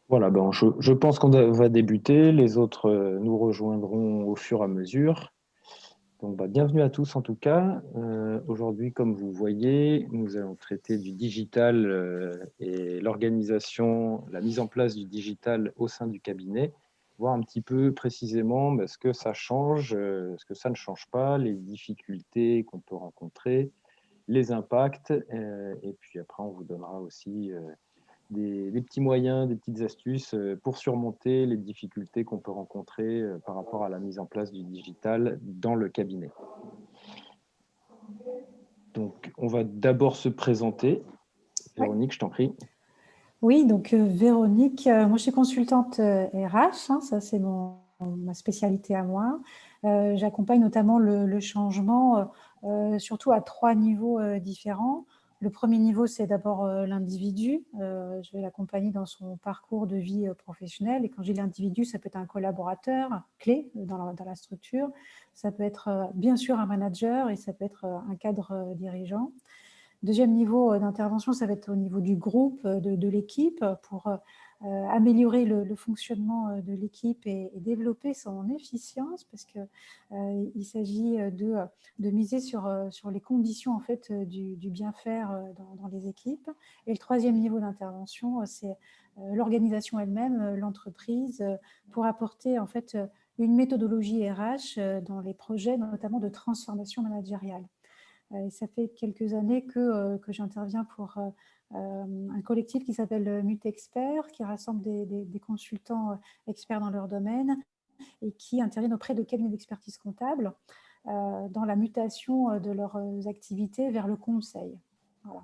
Voilà, ben, je pense qu'on va débuter. Les autres nous rejoindront au fur et à mesure. Donc, bah, bienvenue à tous en tout cas. Aujourd'hui, comme vous voyez, nous allons traiter du digital et l'organisation, la mise en place du digital au sein du cabinet, voir un petit peu précisément ce que ça change, ce que ça ne change pas, les difficultés qu'on peut rencontrer, les impacts. Et puis après, on vous donnera aussi des petits moyens, des petites astuces pour surmonter les difficultés qu'on peut rencontrer par rapport à la mise en place du digital dans le cabinet. Donc, on va d'abord se présenter. Ouais. Véronique, je t'en prie. Oui, donc Véronique, moi je suis consultante RH, hein, ça c'est ma spécialité à moi. J'accompagne notamment le changement, surtout à trois niveaux différents. Le premier niveau, c'est d'abord l'individu. Je vais l'accompagner dans son parcours de vie professionnelle. Et quand je dis l'individu, ça peut être un collaborateur clé dans la structure. Ça peut être bien sûr un manager et ça peut être un cadre dirigeant. Deuxième niveau d'intervention, ça va être au niveau du groupe, de l'équipe, pour améliorer le fonctionnement de l'équipe et développer son efficience, parce qu'il s'agit de miser sur les conditions en fait, du bien-faire dans les équipes. Et le troisième niveau d'intervention, c'est l'organisation elle-même, l'entreprise, pour apporter en fait une méthodologie RH dans les projets, notamment de transformation managériale. Et ça fait quelques années que j'interviens pour un collectif qui s'appelle Mutexpert, qui rassemble des consultants experts dans leur domaine et qui interviennent auprès de cabinets d'expertise comptable dans la mutation de leurs activités vers le conseil. Voilà.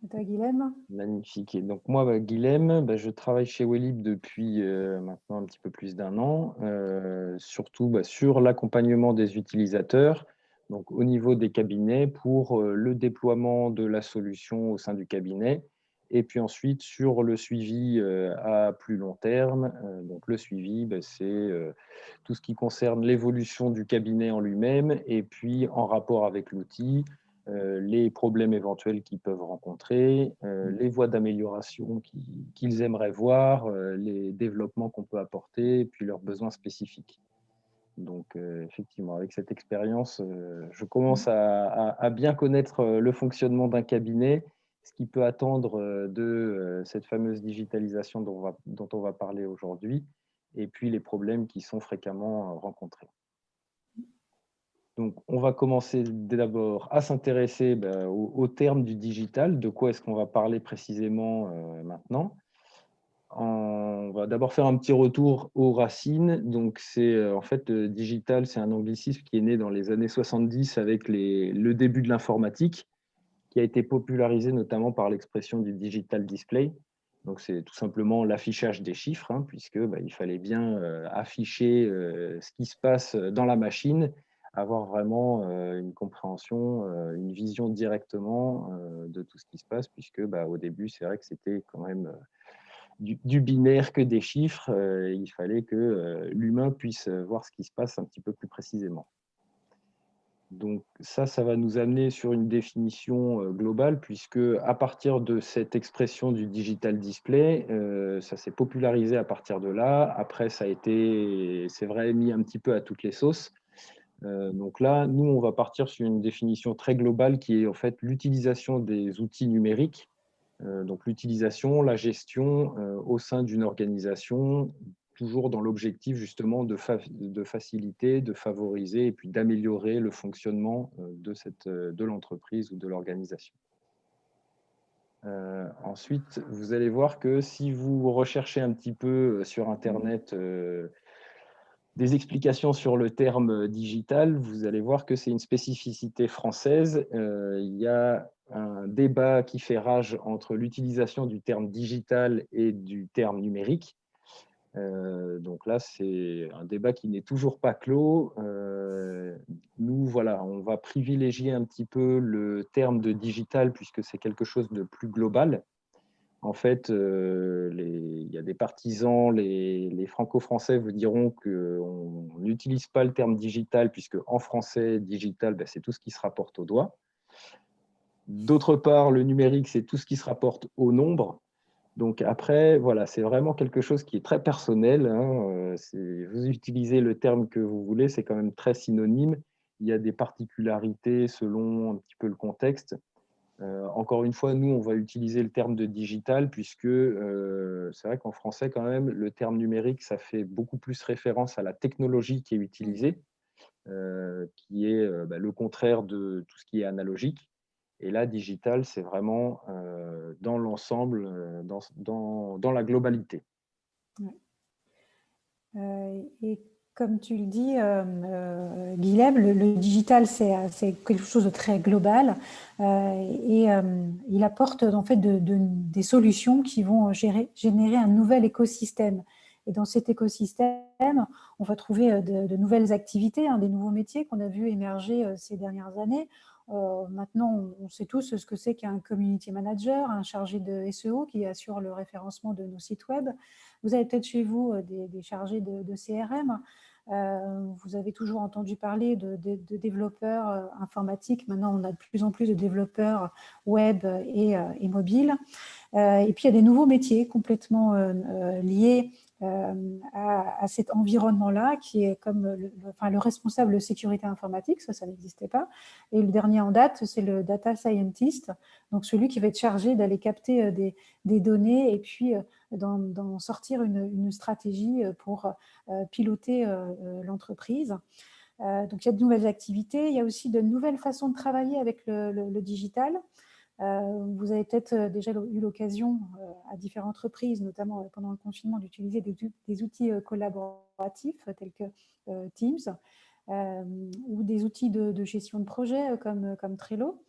Et toi, Guilhem? Magnifique. Et donc, moi, Guilhem, je travaille chez Wellib depuis maintenant un petit peu plus d'un an, surtout sur l'accompagnement des utilisateurs, donc au niveau des cabinets pour le déploiement de la solution au sein du cabinet, et puis ensuite sur le suivi à plus long terme. Donc, le suivi, c'est tout ce qui concerne l'évolution du cabinet en lui-même, et puis en rapport avec l'outil, les problèmes éventuels qu'ils peuvent rencontrer, les voies d'amélioration qu'ils aimeraient voir, les développements qu'on peut apporter, et puis leurs besoins spécifiques. Donc, effectivement, avec cette expérience, je commence à bien connaître le fonctionnement d'un cabinet, ce qui peut attendre de cette fameuse digitalisation dont on va parler aujourd'hui, et puis les problèmes qui sont fréquemment rencontrés. Donc, on va commencer d'abord à s'intéresser au terme du digital. De quoi est-ce qu'on va parler précisément maintenant? On va d'abord faire un petit retour aux racines. Donc, c'est en fait le digital, c'est un anglicisme qui est né dans les années 70 avec le début de l'informatique, qui a été popularisé notamment par l'expression du digital display. Donc, c'est tout simplement l'affichage des chiffres, hein, puisque il fallait bien afficher ce qui se passe dans la machine, avoir vraiment une compréhension, une vision directement de tout ce qui se passe, puisque au début, c'est vrai que c'était quand même du binaire, que des chiffres. Il fallait que l'humain puisse voir ce qui se passe un petit peu plus précisément. Donc ça va nous amener sur une définition globale, puisque à partir de cette expression du digital display, ça s'est popularisé à partir de là. Après, ça a été, c'est vrai, mis un petit peu à toutes les sauces. Donc là, nous, on va partir sur une définition très globale qui est en fait l'utilisation des outils numériques. Donc l'utilisation, la gestion au sein d'une organisation, toujours dans l'objectif justement de faciliter, de favoriser et puis d'améliorer le fonctionnement de l'entreprise ou de l'organisation. Ensuite, vous allez voir que si vous recherchez un petit peu sur Internet des explications sur le terme digital, vous allez voir que c'est une spécificité française. Il y a un débat qui fait rage entre l'utilisation du terme digital et du terme numérique. Donc là, c'est un débat qui n'est toujours pas clos. Nous, voilà, on va privilégier un petit peu le terme de digital puisque c'est quelque chose de plus global. En fait, il y a des partisans, les franco-français vous diront qu'on n'utilise pas le terme digital, puisque en français, digital, c'est tout ce qui se rapporte au doigt. D'autre part, le numérique, c'est tout ce qui se rapporte au nombre. Donc après, voilà, c'est vraiment quelque chose qui est très personnel, hein, vous utilisez le terme que vous voulez, c'est quand même très synonyme. Il y a des particularités selon un petit peu le contexte. Encore une fois, nous, on va utiliser le terme de digital puisque, c'est vrai qu'en français quand même, le terme numérique, ça fait beaucoup plus référence à la technologie qui est utilisée, qui est, le contraire de tout ce qui est analogique. Et là, digital, c'est vraiment, dans l'ensemble, dans la globalité. Ouais. Et comme tu le dis, Guilhem, le digital, c'est quelque chose de très global et il apporte en fait des solutions qui vont générer un nouvel écosystème. Et dans cet écosystème, on va trouver de nouvelles activités, hein, des nouveaux métiers qu'on a vu émerger ces dernières années. Maintenant, on sait tous ce que c'est qu'un community manager, un chargé de SEO qui assure le référencement de nos sites web. Vous avez peut-être chez vous des chargés de CRM. Vous avez toujours entendu parler de développeurs informatiques. Maintenant, on a de plus en plus de développeurs web et mobiles. Et puis, il y a des nouveaux métiers complètement liés à cet environnement-là, qui est comme le responsable de sécurité informatique, ça n'existait pas. Et le dernier en date, c'est le data scientist, donc celui qui va être chargé d'aller capter des données et puis d'en sortir une stratégie pour piloter l'entreprise. Donc, il y a de nouvelles activités. Il y a aussi de nouvelles façons de travailler avec le digital. Vous avez peut-être déjà eu l'occasion à différentes reprises, notamment pendant le confinement, d'utiliser des outils collaboratifs tels que Teams ou des outils de gestion de projet comme Trello.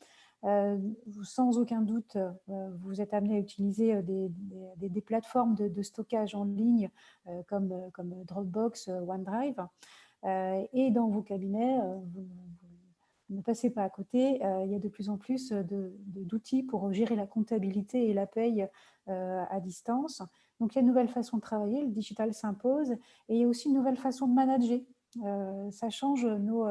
Sans aucun doute, vous êtes amené à utiliser des plateformes de stockage en ligne comme Dropbox, OneDrive. Et dans vos cabinets, vous ne passez pas à côté. Il y a de plus en plus d'outils pour gérer la comptabilité et la paye à distance. Donc, il y a une nouvelle façon de travailler, le digital s'impose, et il y a aussi une nouvelle façon de manager. Ça change nos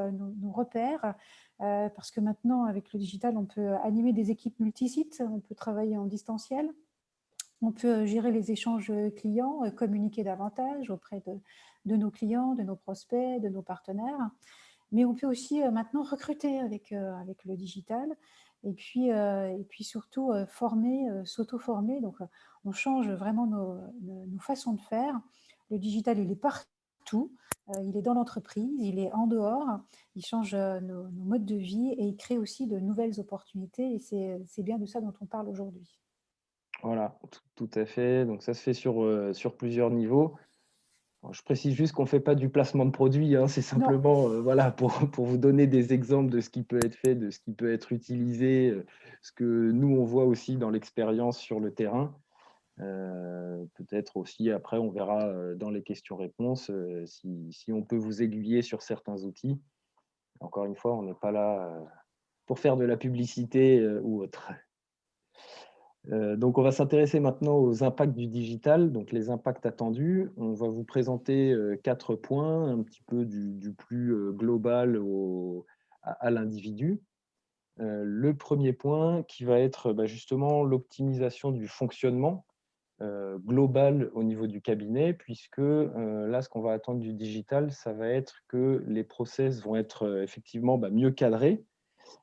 repères, parce que maintenant, avec le digital, on peut animer des équipes multisites, on peut travailler en distanciel, on peut gérer les échanges clients, communiquer davantage auprès de nos clients, de nos prospects, de nos partenaires. Mais on peut aussi maintenant recruter avec le digital et puis surtout former, s'auto-former. Donc, on change vraiment nos façons de faire. Le digital, il est partout. Il est dans l'entreprise, il est en dehors. Il change nos modes de vie et il crée aussi de nouvelles opportunités. Et c'est bien de ça dont on parle aujourd'hui. Voilà, tout à fait. Donc ça se fait sur plusieurs niveaux. Alors, je précise juste qu'on ne fait pas du placement de produits, hein, c'est Non, simplement voilà, pour vous donner des exemples de ce qui peut être fait, de ce qui peut être utilisé, ce que nous, on voit aussi dans l'expérience sur le terrain. Peut-être aussi, après, on verra dans les questions-réponses si on peut vous aiguiller sur certains outils. Encore une fois, on n'est pas là pour faire de la publicité ou autre. Donc, on va s'intéresser maintenant aux impacts du digital, donc les impacts attendus. On va vous présenter 4 points, un petit peu du plus global à l'individu. Le premier point qui va être justement l'optimisation du fonctionnement global au niveau du cabinet, puisque là, ce qu'on va attendre du digital, ça va être que les process vont être effectivement mieux cadrés.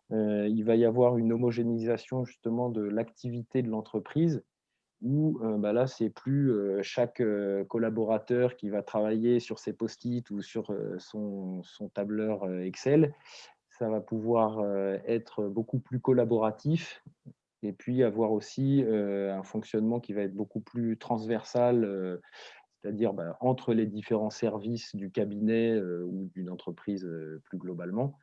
Il va y avoir une homogénéisation justement de l'activité de l'entreprise où là, c'est plus chaque collaborateur qui va travailler sur ses post-it ou sur son tableur Excel. Ça va pouvoir être beaucoup plus collaboratif et puis avoir aussi un fonctionnement qui va être beaucoup plus transversal, c'est-à-dire entre les différents services du cabinet ou d'une entreprise plus globalement,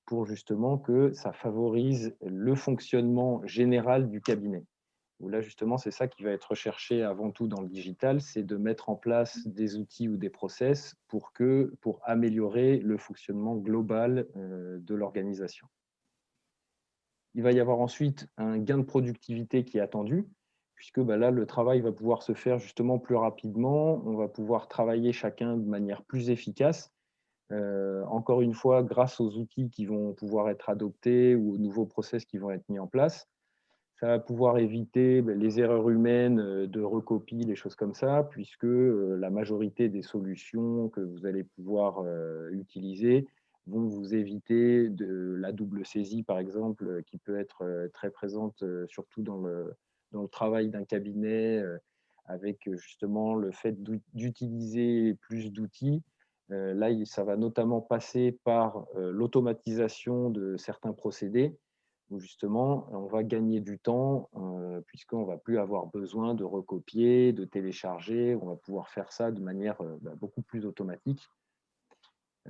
pour justement que ça favorise le fonctionnement général du cabinet. Où là, justement, c'est ça qui va être recherché avant tout dans le digital, c'est de mettre en place des outils ou des process pour améliorer le fonctionnement global de l'organisation. Il va y avoir ensuite un gain de productivité qui est attendu, puisque là, le travail va pouvoir se faire justement plus rapidement, on va pouvoir travailler chacun de manière plus efficace, encore une fois, grâce aux outils qui vont pouvoir être adoptés ou aux nouveaux process qui vont être mis en place. Ça va pouvoir éviter les erreurs humaines de recopie, les choses comme ça, puisque la majorité des solutions que vous allez pouvoir utiliser vont vous éviter de la double saisie, par exemple, qui peut être très présente, surtout dans le travail d'un cabinet, avec justement le fait d'utiliser plus d'outils. Là, ça va notamment passer par l'automatisation de certains procédés où justement, on va gagner du temps puisqu'on ne va plus avoir besoin de recopier, de télécharger. On va pouvoir faire ça de manière beaucoup plus automatique.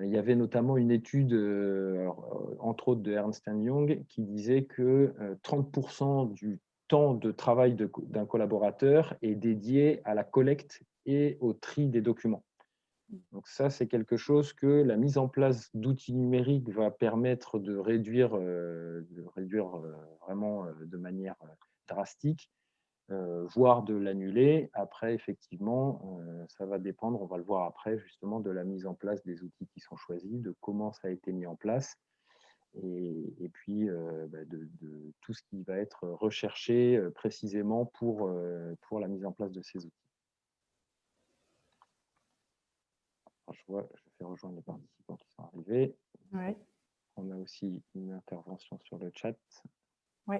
Il y avait notamment une étude, entre autres de Ernst Young, qui disait que 30% du temps de travail d'un collaborateur est dédié à la collecte et au tri des documents. Donc ça, c'est quelque chose que la mise en place d'outils numériques va permettre de réduire vraiment de manière drastique, voire de l'annuler. Après, effectivement, ça va dépendre, on va le voir après, justement, de la mise en place des outils qui sont choisis, de comment ça a été mis en place, et puis de tout ce qui va être recherché précisément pour la mise en place de ces outils. Alors, je fais rejoindre les participants qui sont arrivés. Ouais. On a aussi une intervention sur le chat. Oui.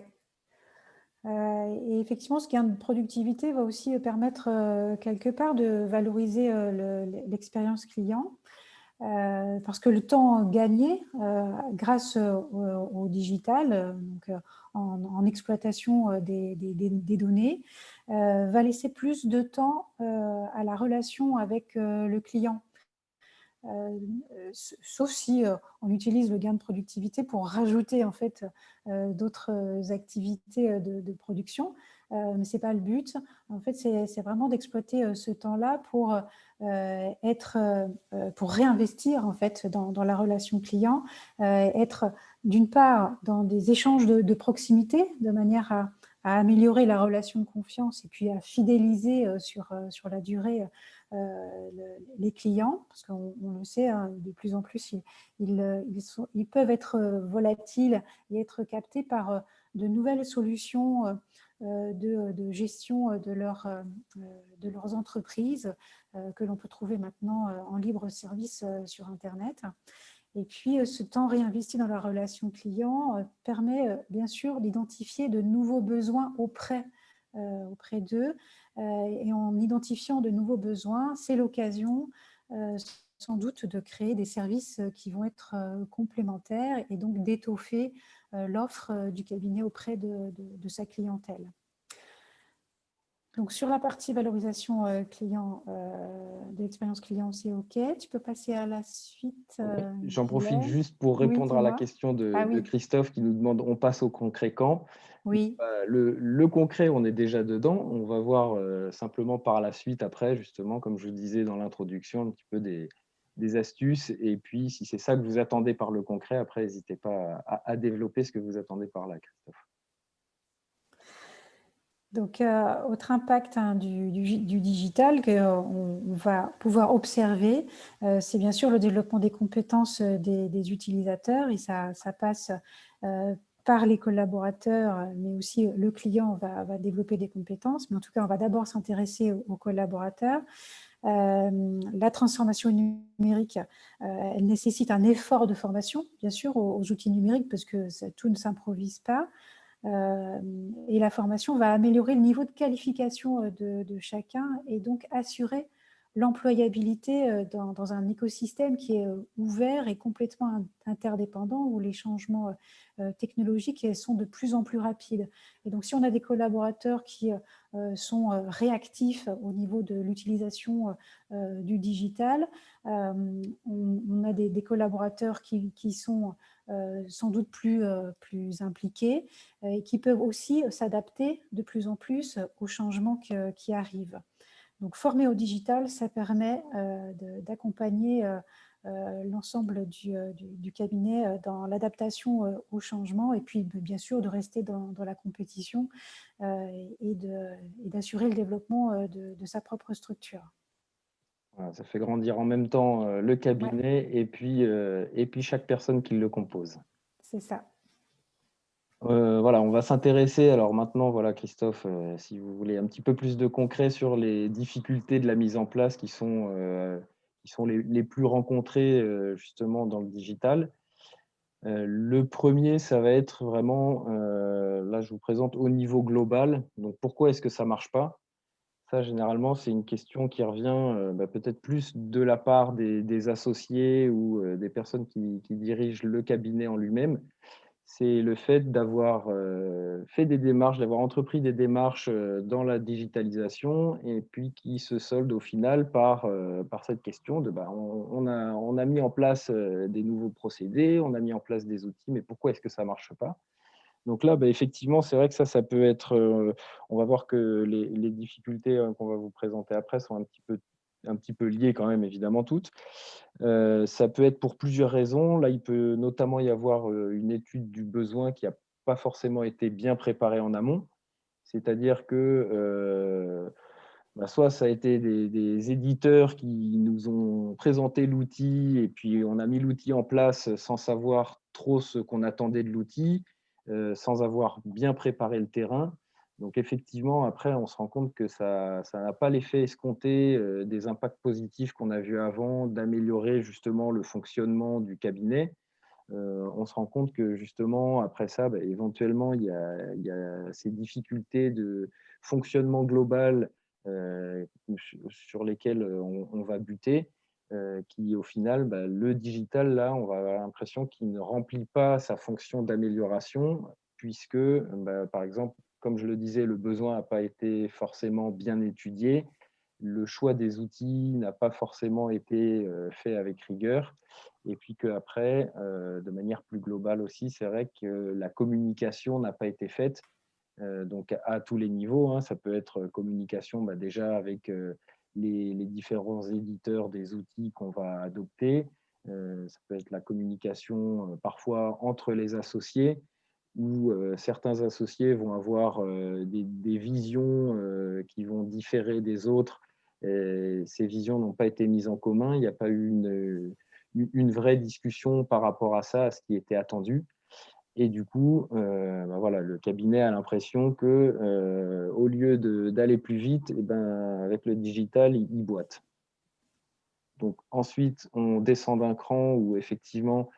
Et effectivement, ce gain de productivité va aussi permettre quelque part de valoriser l'expérience client, parce que le temps gagné grâce au digital, donc en exploitation des données, va laisser plus de temps à la relation avec le client. Sauf si on utilise le gain de productivité pour rajouter en fait d'autres activités de production, mais c'est pas le but. En fait, c'est vraiment d'exploiter ce temps-là pour pour réinvestir en fait dans la relation client, être d'une part dans des échanges de proximité, de manière à améliorer la relation de confiance et puis à fidéliser sur la durée les clients, parce qu'on le sait, hein, de plus en plus, ils peuvent être volatiles et être captés par de nouvelles solutions de gestion de leurs entreprises que l'on peut trouver maintenant en libre service sur Internet. Et puis, ce temps réinvesti dans la relation client permet bien sûr d'identifier de nouveaux besoins auprès d'eux. Et en identifiant de nouveaux besoins, c'est l'occasion sans doute de créer des services qui vont être complémentaires et donc d'étoffer l'offre du cabinet auprès de sa clientèle. Donc, sur la partie valorisation client, de l'expérience client, c'est OK. Tu peux passer à la suite. J'en profite juste pour Oui, répondre à la question de Christophe qui nous demande, on passe au concret quand? Oui. Le concret, on est déjà dedans. On va voir simplement par la suite, après, justement, comme je vous disais dans l'introduction, un petit peu des astuces. Et puis, si c'est ça que vous attendez par le concret, après, n'hésitez pas à développer ce que vous attendez par là, Christophe. Donc, autre impact du digital qu'on va pouvoir observer, c'est bien sûr le développement des compétences des utilisateurs, et ça passe par les collaborateurs, mais aussi le client va développer des compétences. Mais en tout cas, on va d'abord s'intéresser aux collaborateurs. La transformation numérique, elle nécessite un effort de formation, bien sûr, aux outils numériques, parce que tout ne s'improvise pas. Et la formation va améliorer le niveau de qualification de chacun et donc assurer l'employabilité dans un écosystème qui est ouvert et complètement interdépendant, où les changements technologiques sont de plus en plus rapides. Et donc, si on a des collaborateurs qui sont réactifs au niveau de l'utilisation du digital, on a des collaborateurs qui sont sans doute plus impliqués et qui peuvent aussi s'adapter de plus en plus aux changements qui arrivent. Donc, former au digital, ça permet d'accompagner l'ensemble du cabinet dans l'adaptation aux changements et puis, bien sûr, de rester dans la compétition et d'assurer le développement de sa propre structure. Voilà, ça fait grandir en même temps le cabinet et puis chaque personne qui le compose. C'est ça. Voilà, on va s'intéresser. Alors maintenant, voilà, Christophe, si vous voulez un petit peu plus de concret sur les difficultés de la mise en place qui sont les plus rencontrées justement dans le digital. Le premier, ça va être vraiment, là, je vous présente au niveau global. Donc, pourquoi est-ce que ça marche pas? Ça, généralement, c'est une question qui revient peut-être plus de la part des associés ou des personnes qui dirigent le cabinet en lui-même. C'est le fait d'avoir fait des démarches, d'avoir entrepris des démarches dans la digitalisation et puis qui se soldent au final par cette question de on a mis en place des nouveaux procédés, on a mis en place des outils, mais pourquoi est-ce que ça ne marche pas? Donc là, effectivement, c'est vrai que ça peut être. On va voir que les difficultés qu'on va vous présenter après sont un petit peu liées quand même, évidemment, toutes. Ça peut être pour plusieurs raisons. Là, il peut notamment y avoir une étude du besoin qui n'a pas forcément été bien préparée en amont. C'est-à-dire que soit ça a été des éditeurs qui nous ont présenté l'outil et puis on a mis l'outil en place sans savoir trop ce qu'on attendait de l'outil, sans avoir bien préparé le terrain. Donc effectivement, après, on se rend compte que ça n'a pas l'effet escompté des impacts positifs qu'on a vus avant, d'améliorer justement le fonctionnement du cabinet. On se rend compte que justement, après ça, éventuellement, il y a ces difficultés de fonctionnement global sur lesquelles on va buter, qui au final, le digital, là, on va avoir l'impression qu'il ne remplit pas sa fonction d'amélioration, puisque, par exemple, comme je le disais, le besoin n'a pas été forcément bien étudié, le choix des outils n'a pas forcément été fait avec rigueur. Et puis qu'après, de manière plus globale aussi, c'est vrai que la communication n'a pas été faite, donc à tous les niveaux, hein. Ça peut être communication déjà avec les différents éditeurs des outils qu'on va adopter. Ça peut être la communication parfois entre les associés, où certains associés vont avoir des visions qui vont différer des autres. Et ces visions n'ont pas été mises en commun. Il n'y a pas eu une vraie discussion par rapport à ça, à ce qui était attendu. Et du coup, voilà, le cabinet a l'impression que au lieu d'aller plus vite, avec le digital, il boite. Donc ensuite, on descend d'un cran où effectivement,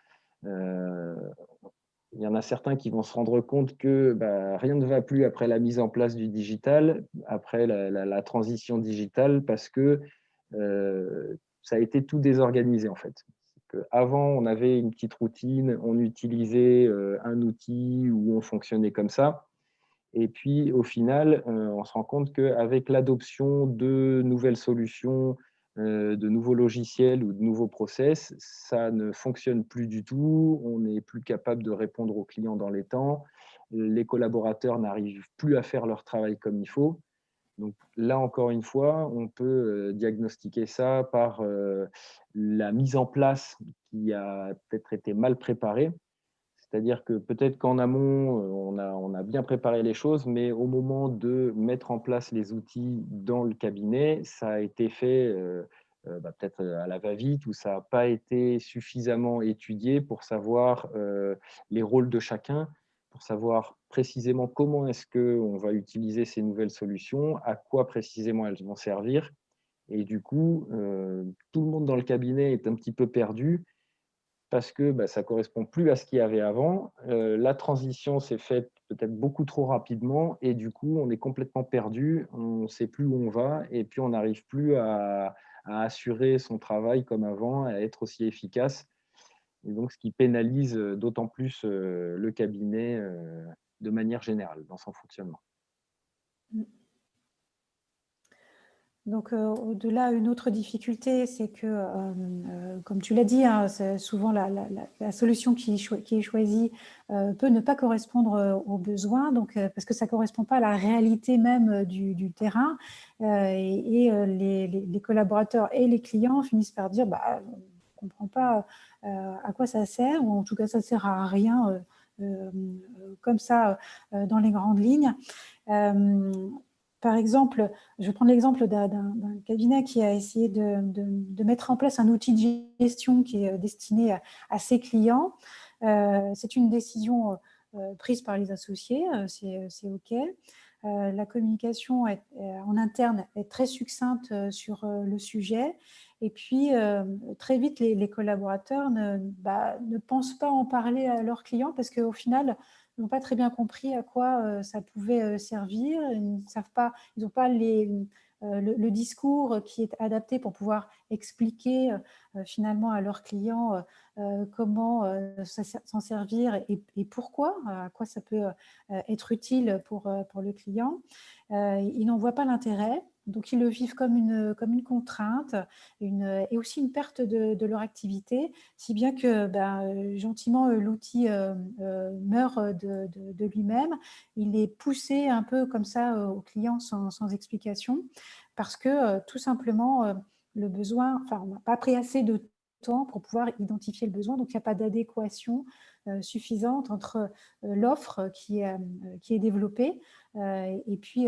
il y en a certains qui vont se rendre compte que rien ne va plus après la mise en place du digital, après la transition digitale, parce que ça a été tout désorganisé en fait. Avant, on avait une petite routine, on utilisait un outil où on fonctionnait comme ça. Et puis, au final, on se rend compte qu'avec l'adoption de nouvelles solutions, de nouveaux logiciels ou de nouveaux process, ça ne fonctionne plus du tout. On n'est plus capable de répondre aux clients dans les temps. Les collaborateurs n'arrivent plus à faire leur travail comme il faut. Donc là, encore une fois, on peut diagnostiquer ça par la mise en place qui a peut-être été mal préparée. C'est-à-dire que peut-être qu'en amont, on a bien préparé les choses, mais au moment de mettre en place les outils dans le cabinet, ça a été fait peut-être à la va-vite ou ça n'a pas été suffisamment étudié pour savoir les rôles de chacun, pour savoir précisément comment est-ce qu'on va utiliser ces nouvelles solutions, à quoi précisément elles vont servir. Et du coup, tout le monde dans le cabinet est un petit peu perdu parce que ça ne correspond plus à ce qu'il y avait avant. La transition s'est faite peut-être beaucoup trop rapidement et du coup, on est complètement perdu, on ne sait plus où on va et puis on n'arrive plus à assurer son travail comme avant, à être aussi efficace. Et donc, ce qui pénalise d'autant plus le cabinet de manière générale dans son fonctionnement. Donc, au-delà, une autre difficulté, c'est que, comme tu l'as dit, hein, souvent la solution qui est choisie peut ne pas correspondre aux besoins, donc, parce que ça ne correspond pas à la réalité même du terrain. Les collaborateurs et les clients finissent par dire on ne comprend pas à quoi ça sert, ou en tout cas, ça ne sert à rien comme ça dans les grandes lignes. Par exemple, je vais prendre l'exemple d'un cabinet qui a essayé de mettre en place un outil de gestion qui est destiné à ses clients. C'est une décision prise par les associés, c'est OK. La communication en interne est très succincte sur le sujet. Et puis, très vite, les collaborateurs ne pensent pas en parler à leurs clients parce qu'au final, ils n'ont pas très bien compris à quoi ça pouvait servir. Ils ne savent pas, ils n'ont pas le discours qui est adapté pour pouvoir expliquer finalement à leurs clients comment s'en servir et pourquoi, à quoi ça peut être utile pour le client. Ils n'en voient pas l'intérêt, donc ils le vivent comme une contrainte et aussi une perte de leur activité, si bien que gentiment l'outil meurt de lui-même. Il est poussé un peu comme ça au client sans explication, parce que tout simplement le besoin, enfin on n'a pas pris assez de temps pour pouvoir identifier le besoin, donc il n'y a pas d'adéquation suffisante entre l'offre qui est développée et puis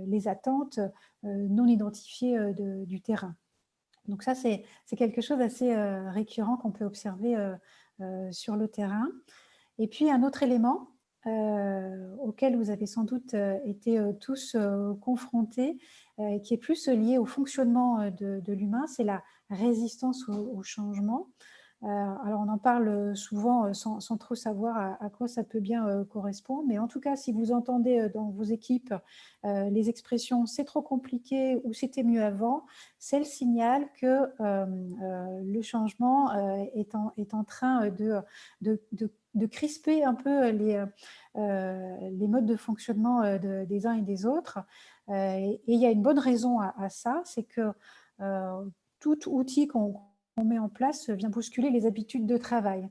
les attentes non identifiées du terrain. Donc ça, c'est quelque chose d'assez récurrent qu'on peut observer sur le terrain. Et puis un autre élément auquel vous avez sans doute été tous confrontés, qui est plus lié au fonctionnement de l'humain, c'est la résistance au changement. Alors, on en parle souvent sans trop savoir à quoi ça peut bien correspondre. Mais en tout cas, si vous entendez dans vos équipes les expressions « c'est trop compliqué » ou « c'était mieux avant », c'est le signal que le changement est en train de crisper un peu les modes de fonctionnement des uns et des autres. Et il y a une bonne raison à ça, c'est que tout outil qu'on met en place vient bousculer les habitudes de travail.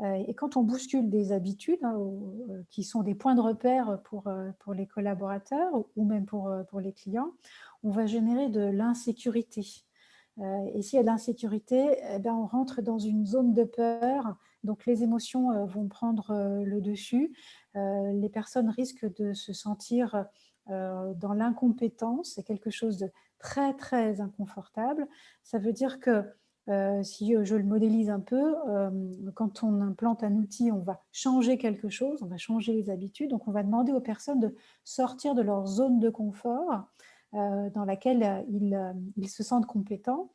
Et quand on bouscule des habitudes qui sont des points de repère pour les collaborateurs ou même pour les clients, on va générer de l'insécurité. Et s'il y a de l'insécurité, on rentre dans une zone de peur, donc les émotions vont prendre le dessus. Les personnes risquent de se sentir dans l'incompétence, c'est quelque chose de très, très inconfortable. Ça veut dire que si je le modélise un peu, quand on implante un outil, on va changer quelque chose, on va changer les habitudes, donc on va demander aux personnes de sortir de leur zone de confort dans laquelle ils se sentent compétents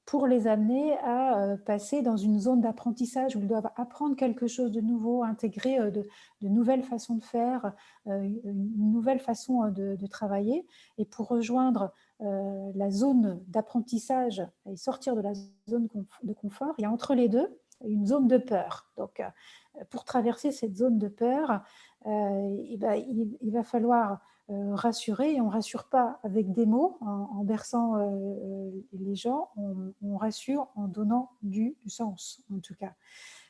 pour les amener à passer dans une zone d'apprentissage où ils doivent apprendre quelque chose de nouveau, intégrer de nouvelles façons de faire, une nouvelle façon de travailler. Et pour rejoindre la zone d'apprentissage et sortir de la zone de confort, il y a entre les deux une zone de peur. Donc, pour traverser cette zone de peur, il va falloir rassurer, et on ne rassure pas avec des mots, en berçant les gens, on rassure en donnant du sens, en tout cas.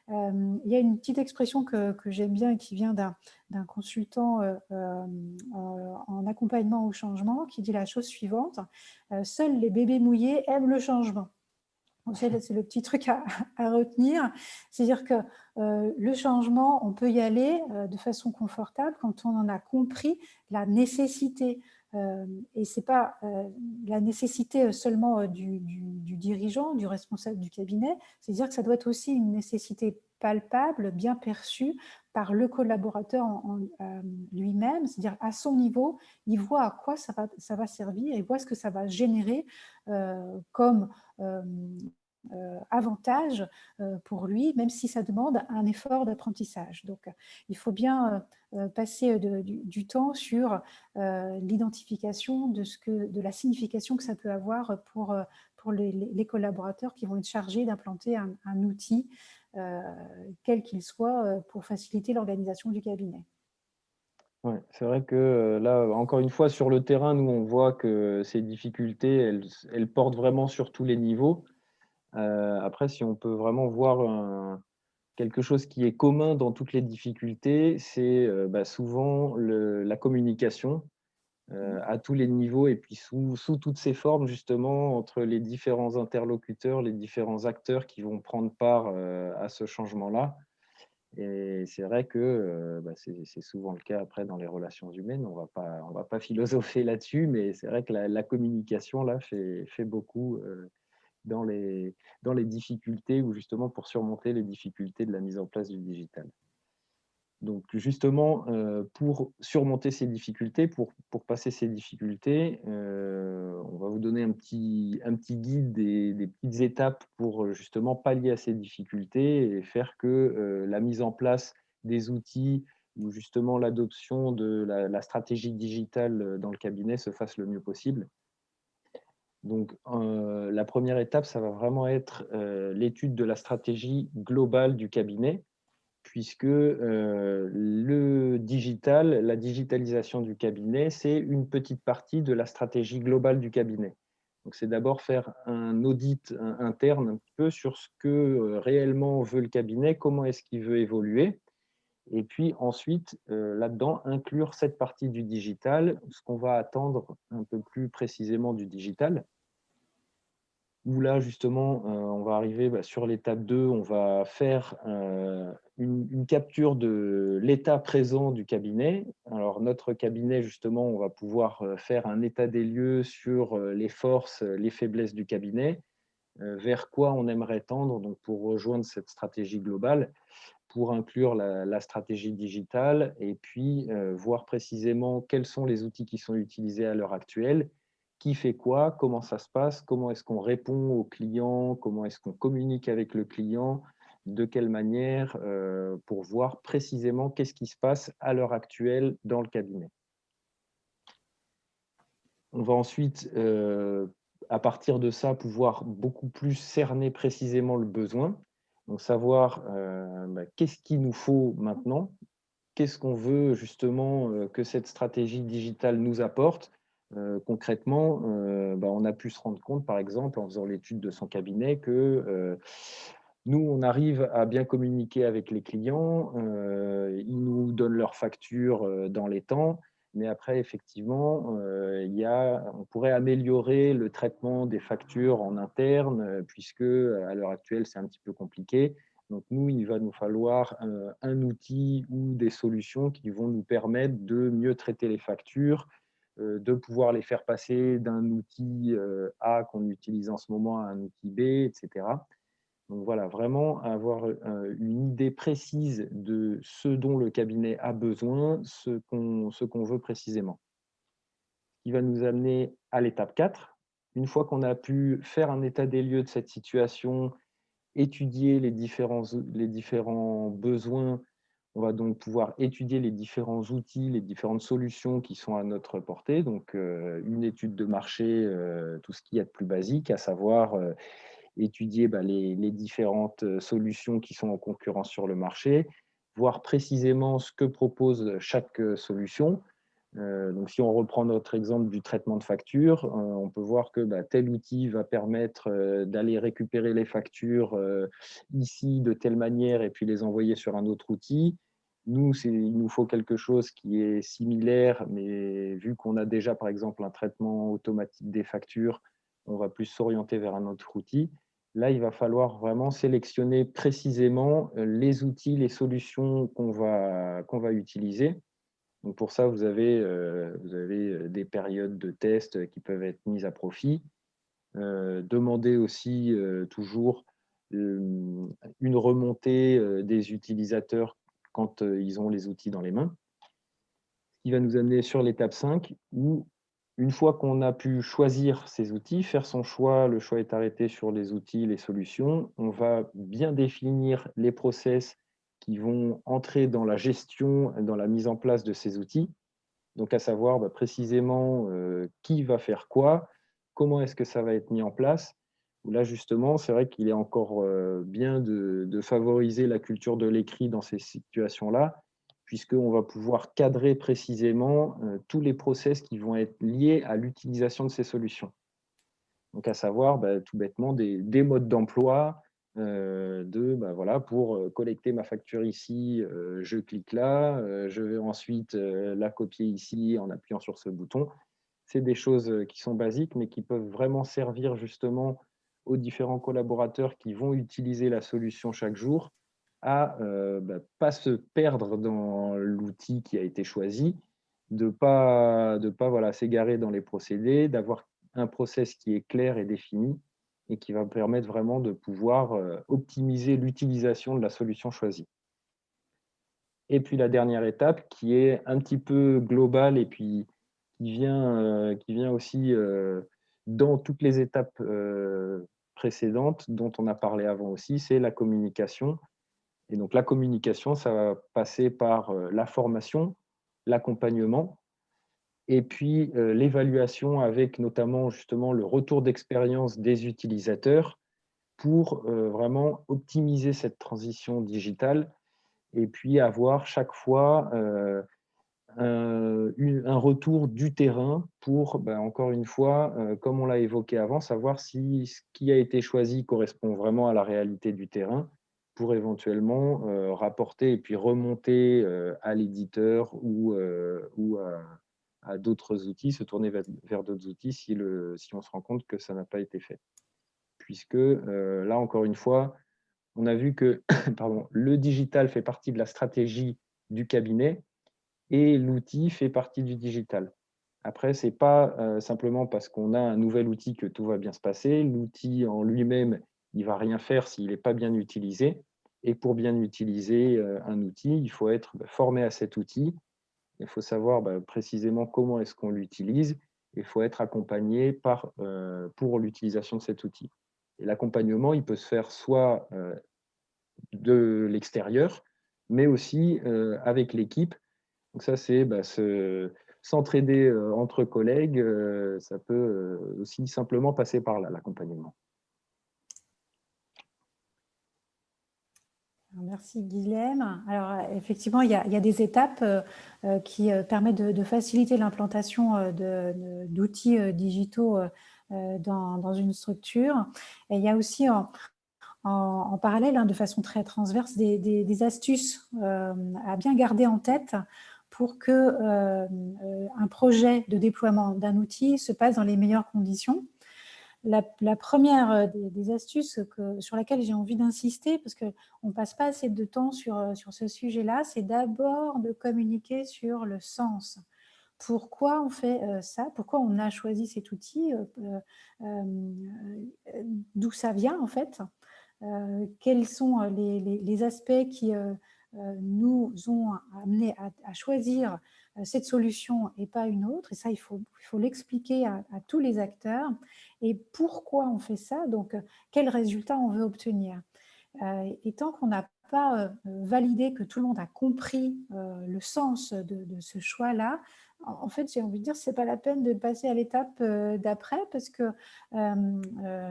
Il y a une petite expression que j'aime bien et qui vient d'un consultant en accompagnement au changement qui dit la chose suivante, seuls les bébés mouillés aiment le changement. C'est le petit truc à retenir, c'est-à-dire que le changement, on peut y aller de façon confortable quand on en a compris la nécessité. Et ce n'est pas la nécessité seulement du dirigeant, du responsable du cabinet, c'est-à-dire que ça doit être aussi une nécessité palpable, bien perçue par le collaborateur lui-même, c'est-à-dire à son niveau, il voit à quoi ça va servir, il voit ce que ça va générer comme avantage pour lui, même si ça demande un effort d'apprentissage. Donc, il faut bien passer du temps sur l'identification de la signification que ça peut avoir pour les collaborateurs qui vont être chargés d'implanter un outil, quel qu'il soit, pour faciliter l'organisation du cabinet. Ouais, c'est vrai que là, encore une fois, sur le terrain, nous, on voit que ces difficultés, elles portent vraiment sur tous les niveaux. Après, si on peut vraiment voir quelque chose qui est commun dans toutes les difficultés, c'est souvent la communication à tous les niveaux et puis sous toutes ses formes, justement, entre les différents interlocuteurs, les différents acteurs qui vont prendre part à ce changement-là. Et c'est vrai que c'est souvent le cas après dans les relations humaines. On va pas philosopher là-dessus, mais c'est vrai que la communication là fait beaucoup dans les difficultés ou justement pour surmonter les difficultés de la mise en place du digital. Donc justement, pour surmonter ces difficultés, pour passer ces difficultés, on va vous donner un petit guide des petites étapes pour justement pallier à ces difficultés et faire que la mise en place des outils ou justement l'adoption de la stratégie digitale dans le cabinet se fasse le mieux possible. Donc, la première étape, ça va vraiment être l'étude de la stratégie globale du cabinet, puisque le digital, la digitalisation du cabinet, c'est une petite partie de la stratégie globale du cabinet. Donc, c'est d'abord faire un audit interne un petit peu sur ce que réellement veut le cabinet, comment est-ce qu'il veut évoluer. Et puis ensuite, là-dedans, inclure cette partie du digital, ce qu'on va attendre un peu plus précisément du digital. Où là, justement, on va arriver sur l'étape 2, on va faire une capture de l'état présent du cabinet. Alors, notre cabinet, justement, on va pouvoir faire un état des lieux sur les forces, les faiblesses du cabinet, vers quoi on aimerait tendre donc, pour rejoindre cette stratégie globale, pour inclure la stratégie digitale et puis voir précisément quels sont les outils qui sont utilisés à l'heure actuelle, qui fait quoi, comment ça se passe, comment est-ce qu'on répond aux clients, comment est-ce qu'on communique avec le client, de quelle manière, pour voir précisément qu'est-ce qui se passe à l'heure actuelle dans le cabinet. On va ensuite, à partir de ça, pouvoir beaucoup plus cerner précisément le besoin. Donc savoir qu'est-ce qu'il nous faut maintenant, qu'est-ce qu'on veut justement que cette stratégie digitale nous apporte. Concrètement, on a pu se rendre compte, par exemple, en faisant l'étude de son cabinet, que nous, on arrive à bien communiquer avec les clients, ils nous donnent leurs factures dans les temps, mais après, effectivement, on pourrait améliorer le traitement des factures en interne, puisque à l'heure actuelle, c'est un petit peu compliqué. Donc nous, il va nous falloir un outil ou des solutions qui vont nous permettre de mieux traiter les factures, de pouvoir les faire passer d'un outil A qu'on utilise en ce moment à un outil B, etc. Donc voilà, vraiment avoir une idée précise de ce dont le cabinet a besoin, ce qu'on veut précisément. Ce qui va nous amener à l'étape 4. Une fois qu'on a pu faire un état des lieux de cette situation, étudier les différents besoins, on va donc pouvoir étudier les différents outils, les différentes solutions qui sont à notre portée. Donc, une étude de marché, tout ce qu'il y a de plus basique, à savoir étudier les différentes solutions qui sont en concurrence sur le marché, voir précisément ce que propose chaque solution. Donc, si on reprend notre exemple du traitement de factures, on peut voir que tel outil va permettre d'aller récupérer les factures ici de telle manière et puis les envoyer sur un autre outil. Nous, il nous faut quelque chose qui est similaire, mais vu qu'on a déjà, par exemple, un traitement automatique des factures, on va plus s'orienter vers un autre outil. Là, il va falloir vraiment sélectionner précisément les outils, les solutions qu'on va utiliser. Donc pour ça, vous avez des périodes de tests qui peuvent être mises à profit. Demandez aussi toujours une remontée des utilisateurs quand ils ont les outils dans les mains. Ce qui va nous amener sur l'étape 5, où une fois qu'on a pu choisir ces outils, faire son choix, le choix est arrêté sur les outils, les solutions, on va bien définir les process qui vont entrer dans la gestion, dans la mise en place de ces outils. Donc, à savoir précisément qui va faire quoi, comment est-ce que ça va être mis en place. Là, justement, c'est vrai qu'il est encore bien de favoriser la culture de l'écrit dans ces situations-là, puisqu'on va pouvoir cadrer précisément tous les process qui vont être liés à l'utilisation de ces solutions. Donc, à savoir tout bêtement des modes d'emploi, voilà, pour collecter ma facture ici, je clique là, je vais ensuite la copier ici en appuyant sur ce bouton. C'est des choses qui sont basiques, mais qui peuvent vraiment servir justement aux différents collaborateurs qui vont utiliser la solution chaque jour à pas se perdre dans l'outil qui a été choisi, de pas voilà, s'égarer dans les procédés, d'avoir un process qui est clair et défini et qui va permettre vraiment de pouvoir optimiser l'utilisation de la solution choisie. Et puis la dernière étape qui est un petit peu globale et puis qui vient aussi dans toutes les étapes précédentes dont on a parlé avant aussi, c'est la communication. Et donc la communication, ça va passer par la formation, l'accompagnement et puis l'évaluation avec notamment justement le retour d'expérience des utilisateurs pour vraiment optimiser cette transition digitale et puis avoir chaque fois un retour du terrain pour, ben, encore une fois, comme on l'a évoqué avant, savoir si ce qui a été choisi correspond vraiment à la réalité du terrain pour éventuellement rapporter et puis remonter à l'éditeur ou à d'autres outils, se tourner vers d'autres outils si on se rend compte que ça n'a pas été fait. Puisque là, encore une fois, on a vu que pardon, le digital fait partie de la stratégie du cabinet et l'outil fait partie du digital. Après, ce n'est pas simplement parce qu'on a un nouvel outil que tout va bien se passer. L'outil en lui-même, il ne va rien faire s'il n'est pas bien utilisé. Et pour bien utiliser un outil, il faut être formé à cet outil. Il faut savoir précisément comment est-ce qu'on l'utilise. Il faut être accompagné pour l'utilisation de cet outil. Et l'accompagnement, il peut se faire soit de l'extérieur, mais aussi avec l'équipe. Donc ça, c'est s'entraider entre collègues. Ça peut aussi simplement passer par là, l'accompagnement. Merci Guilhem. Alors effectivement, il y a des étapes qui permettent de faciliter l'implantation d'outils digitaux dans une structure. Et il y a aussi en parallèle, de façon très transverse, des astuces à bien garder en tête pour que un projet de déploiement d'un outil se passe dans les meilleures conditions. La première des astuces sur laquelle j'ai envie d'insister, parce qu'on ne passe pas assez de temps sur ce sujet-là, c'est d'abord de communiquer sur le sens. Pourquoi on fait ça? Pourquoi on a choisi cet outil? D'où ça vient en fait? Quels sont les aspects qui nous ont amenés à choisir cette solution et pas une autre. Et ça, il faut l'expliquer à tous les acteurs. Et pourquoi on fait ça? Donc, quel résultat on veut obtenir? Et tant qu'on n'a pas validé que tout le monde a compris le sens de ce choix-là, en fait, j'ai envie de dire, ce n'est pas la peine de passer à l'étape d'après parce que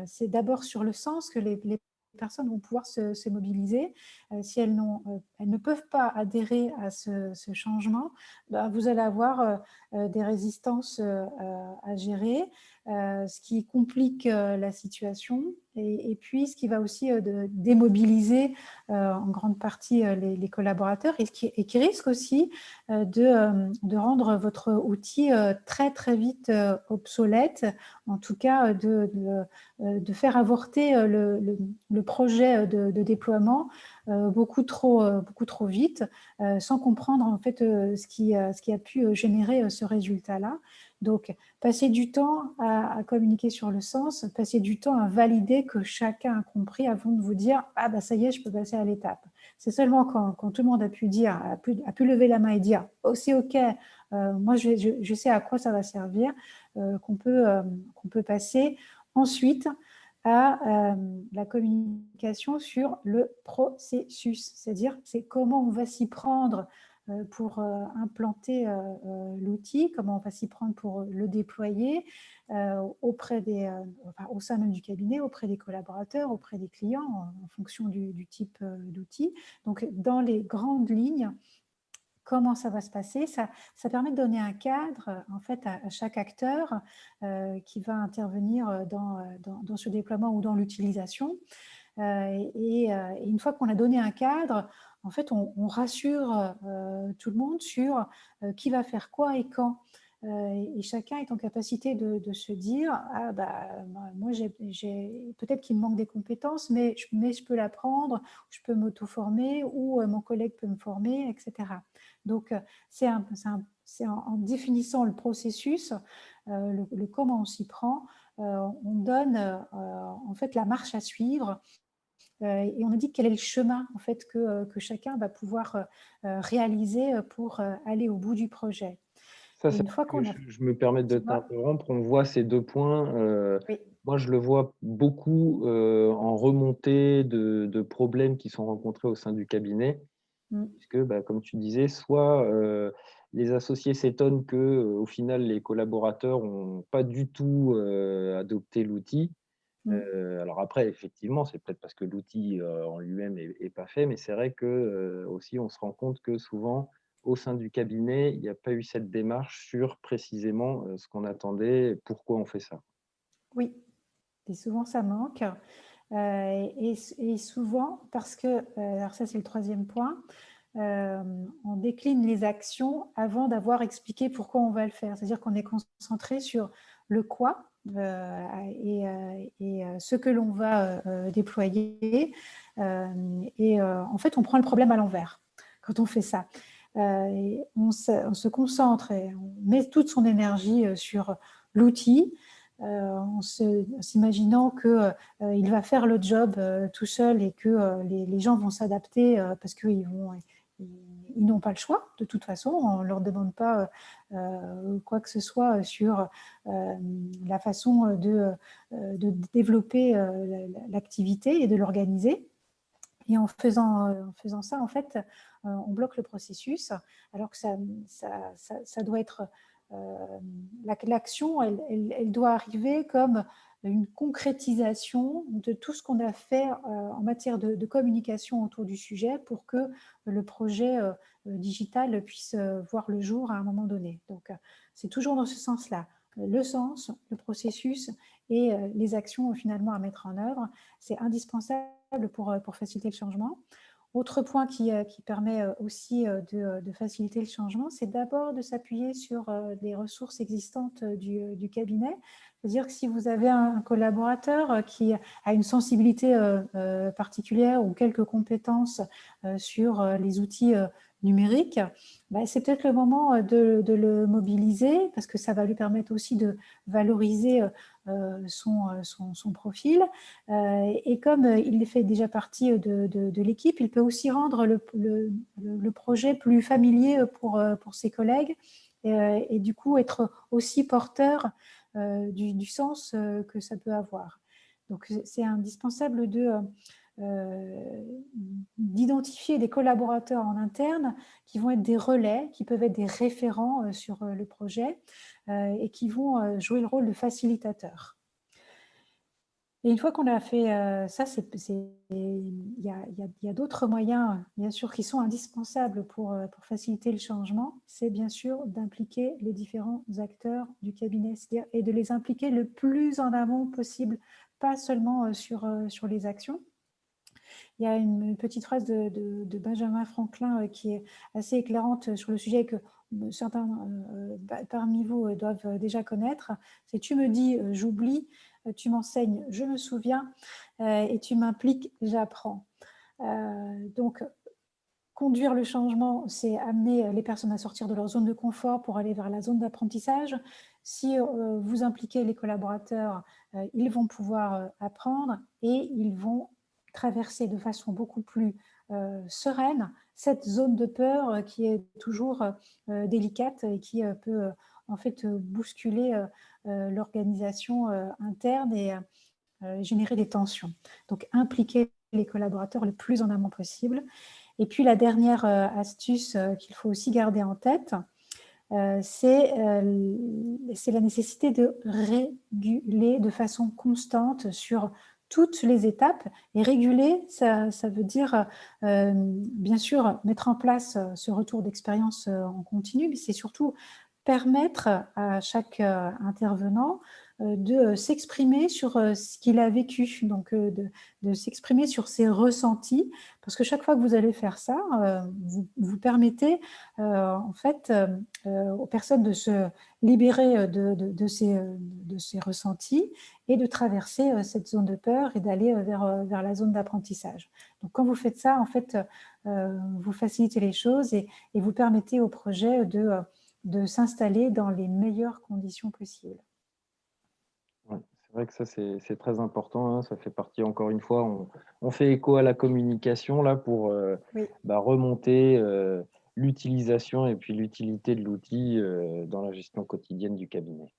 c'est d'abord sur le sens que les personnes vont pouvoir se mobiliser. Si elles ne peuvent pas adhérer à ce changement, ben, vous allez avoir des résistances à gérer, ce qui complique la situation et puis ce qui va aussi démobiliser en grande partie les collaborateurs et qui risque aussi de rendre votre outil très très vite obsolète, en tout cas de faire avorter le projet de déploiement beaucoup trop vite, sans comprendre en fait ce qui a pu générer ce résultat-là. Donc, passer du temps à communiquer sur le sens, passer du temps à valider que chacun a compris avant de vous dire « Ah, bah ça y est, je peux passer à l'étape ». C'est seulement quand tout le monde a pu lever la main et dire « Oh, c'est OK, moi je sais à quoi ça va servir qu'on peut passer ensuite à la communication sur le processus, c'est-à-dire c'est comment on va s'y prendre pour implanter l'outil, comment on va s'y prendre pour le déployer au sein même du cabinet, auprès des collaborateurs, auprès des clients, en fonction du type d'outil. Donc, dans les grandes lignes, comment ça va se passer, ça permet de donner un cadre en fait à chaque acteur qui va intervenir dans ce déploiement ou dans l'utilisation. Et une fois qu'on a donné un cadre, en fait, on rassure tout le monde sur qui va faire quoi et quand. Et chacun est en capacité de se dire ah bah moi peut-être qu'il me manque des compétences, mais je peux l'apprendre, je peux m'auto-former ou mon collègue peut me former, etc. Donc c'est en définissant le processus, le comment on s'y prend, on donne en fait la marche à suivre et on indique quel est le chemin en fait, que chacun va pouvoir réaliser pour aller au bout du projet. Ça, Et c'est une fois vrai que qu'on a… je me permets de Dis-moi. t'interrompre. On voit ces 2 points, Oui. moi, je le vois beaucoup, en remontée de problèmes qui sont rencontrés au sein du cabinet. Mm. Puisque, bah, comme tu disais, soit, les associés s'étonnent que, au final, les collaborateurs ont pas du tout, adopté l'outil. Mm. Alors après, effectivement, c'est peut-être parce que l'outil, en lui-même est pas fait, mais c'est vrai que, aussi on se rend compte que souvent, au sein du cabinet, il n'y a pas eu cette démarche sur précisément, ce qu'on attendait, pourquoi on fait ça. Oui, et souvent ça manque. Et souvent, parce que, alors ça c'est le troisième point, on décline les actions avant d'avoir expliqué pourquoi on va le faire. C'est-à-dire qu'on est concentré sur le quoi et ce que l'on va déployer. En fait, on prend le problème à l'envers quand on fait ça. On se concentre et on met toute son énergie sur l'outil, en s'imaginant qu'il va faire le job tout seul et que les gens vont s'adapter parce qu'ils n'ont pas le choix de toute façon. On ne leur demande pas quoi que ce soit sur la façon de développer l'activité et de l'organiser. Et en faisant ça, en fait, on bloque le processus, alors que ça doit être… l'action, elle doit arriver comme une concrétisation de tout ce qu'on a fait en matière de communication autour du sujet pour que le projet digital puisse voir le jour à un moment donné. Donc, c'est toujours dans ce sens-là. Le sens, le processus et les actions finalement à mettre en œuvre, c'est indispensable pour faciliter le changement. Autre point qui permet aussi de faciliter le changement, c'est d'abord de s'appuyer sur les ressources existantes du cabinet. C'est-à-dire que si vous avez un collaborateur qui a une sensibilité particulière ou quelques compétences sur les outils numériques, bah, c'est peut-être le moment de le mobiliser parce que ça va lui permettre aussi de valoriser son profil. Et comme il fait déjà partie de l'équipe, il peut aussi rendre le projet plus familier pour ses collègues et du coup être aussi porteur du sens que ça peut avoir. Donc c'est indispensable d'identifier des collaborateurs en interne qui vont être des relais, qui peuvent être des référents sur le projet et qui vont jouer le rôle de facilitateur. Et une fois qu'on a fait ça, il y a d'autres moyens, bien sûr, qui sont indispensables pour faciliter le changement. C'est bien sûr d'impliquer les différents acteurs du cabinet, c'est-à-dire et de les impliquer le plus en amont possible, pas seulement sur les actions. Il y a une petite phrase de Benjamin Franklin qui est assez éclairante sur le sujet que certains parmi vous doivent déjà connaître. C'est « Tu me dis, j'oublie, tu m'enseignes, je me souviens, et tu m'impliques, j'apprends ». Donc, conduire le changement, c'est amener les personnes à sortir de leur zone de confort pour aller vers la zone d'apprentissage. Si vous impliquez les collaborateurs, ils vont pouvoir apprendre et ils vont traverser de façon beaucoup plus sereine cette zone de peur qui est toujours délicate et qui peut en fait bousculer l'organisation interne et générer des tensions. Donc, impliquer les collaborateurs le plus en amont possible. Et puis, la dernière astuce qu'il faut aussi garder en tête, c'est la nécessité de réguler de façon constante sur toutes les étapes. Et réguler, ça veut dire, bien sûr, mettre en place ce retour d'expérience en continu, mais c'est surtout permettre à chaque intervenant de s'exprimer sur ce qu'il a vécu, donc de s'exprimer sur ses ressentis, parce que chaque fois que vous allez faire ça, vous permettez en fait aux personnes de se libérer de ces ressentis et de traverser cette zone de peur et d'aller vers la zone d'apprentissage. Donc quand vous faites ça, en fait, vous facilitez les choses et vous permettez au projet de s'installer dans les meilleures conditions possibles. Ouais, C'est vrai que ça, c'est très important, hein. Ça fait partie, encore une fois, on fait écho à la communication là pour Oui. remonter l'utilisation et puis l'utilité de l'outil dans la gestion quotidienne du cabinet.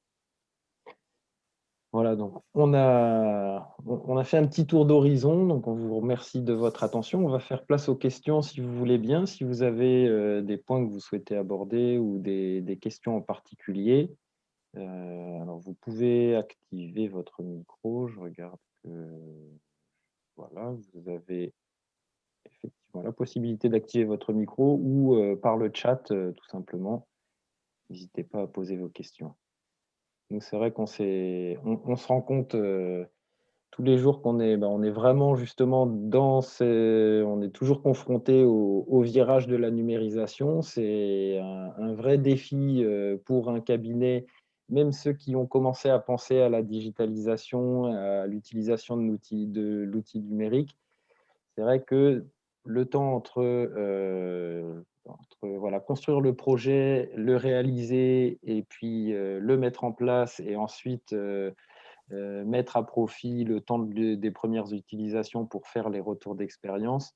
Voilà, donc on a fait un petit tour d'horizon, donc on vous remercie de votre attention. On va faire place aux questions si vous voulez bien, si vous avez des points que vous souhaitez aborder ou des questions en particulier. Alors, vous pouvez activer votre micro. Je regarde que voilà, vous avez effectivement la possibilité d'activer votre micro ou par le chat, tout simplement. N'hésitez pas à poser vos questions. Donc, c'est vrai on se rend compte tous les jours qu'on est, on est vraiment justement on est toujours confronté au virage de la numérisation. C'est un vrai défi pour un cabinet, même ceux qui ont commencé à penser à la digitalisation, à l'utilisation de l'outil numérique. C'est vrai que le temps entre voilà, construire le projet, le réaliser et puis le mettre en place et ensuite mettre à profit le temps des premières utilisations pour faire les retours d'expérience.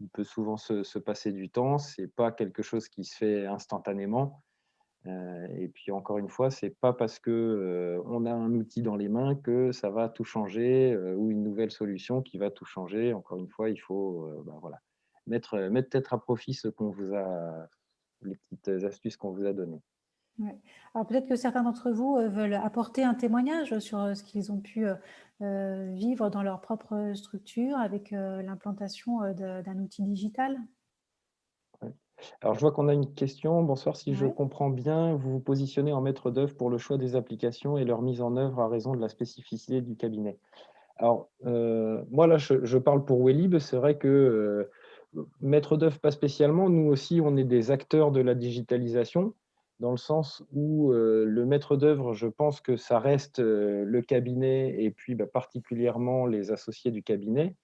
Il peut souvent se passer du temps, ce n'est pas quelque chose qui se fait instantanément. Et puis encore une fois, ce n'est pas parce qu'on a un outil dans les mains que ça va tout changer ou une nouvelle solution qui va tout changer. Encore une fois, il faut voilà, mettre peut-être à profit les petites astuces qu'on vous a données. Ouais. Alors peut-être que certains d'entre vous veulent apporter un témoignage sur ce qu'ils ont pu vivre dans leur propre structure avec l'implantation d'un outil digital. Ouais. Alors, je vois qu'on a une question. Bonsoir, si je Ouais. comprends bien, vous vous positionnez en maître d'œuvre pour le choix des applications et leur mise en œuvre à raison de la spécificité du cabinet. Alors, moi, là, je parle pour Wellib. C'est vrai que maître d'œuvre, pas spécialement. Nous aussi, on est des acteurs de la digitalisation, dans le sens où le maître d'œuvre, je pense que ça reste le cabinet et puis particulièrement les associés du cabinet,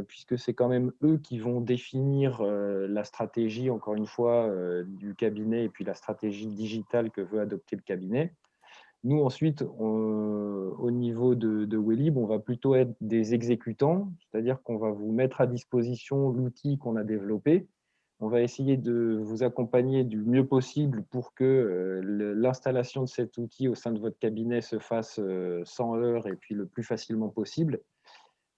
puisque c'est quand même eux qui vont définir la stratégie, encore une fois, du cabinet et puis la stratégie digitale que veut adopter le cabinet. Nous, ensuite, au niveau de Wellib, on va plutôt être des exécutants, c'est-à-dire qu'on va vous mettre à disposition l'outil qu'on a développé. On va essayer de vous accompagner du mieux possible pour que l'installation de cet outil au sein de votre cabinet se fasse sans heurts et puis le plus facilement possible.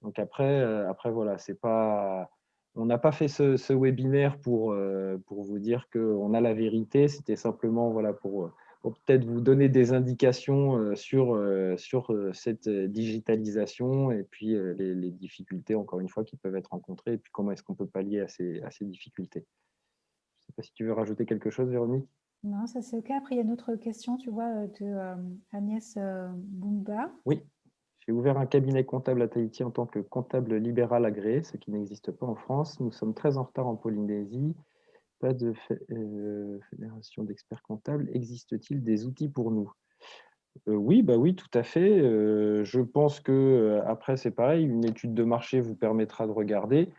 Donc après voilà, c'est pas, on n'a pas fait ce webinaire pour vous dire qu'on a la vérité. C'était simplement voilà, pour peut-être vous donner des indications sur cette digitalisation et puis les difficultés, encore une fois, qui peuvent être rencontrées et puis comment est-ce qu'on peut pallier à ces difficultés. Je ne sais pas si tu veux rajouter quelque chose, Véronique. Non, ça c'est OK. Après, il y a une autre question, tu vois, de Agnès Bumba. Oui, j'ai ouvert un cabinet comptable à Tahiti en tant que comptable libéral agréé, ce qui n'existe pas en France. Nous sommes très en retard en Polynésie. Pas de fédération d'experts comptables. Existe-t-il des outils pour nous? Oui, bah oui, tout à fait. Je pense que après, c'est pareil, une étude de marché vous permettra de regarder.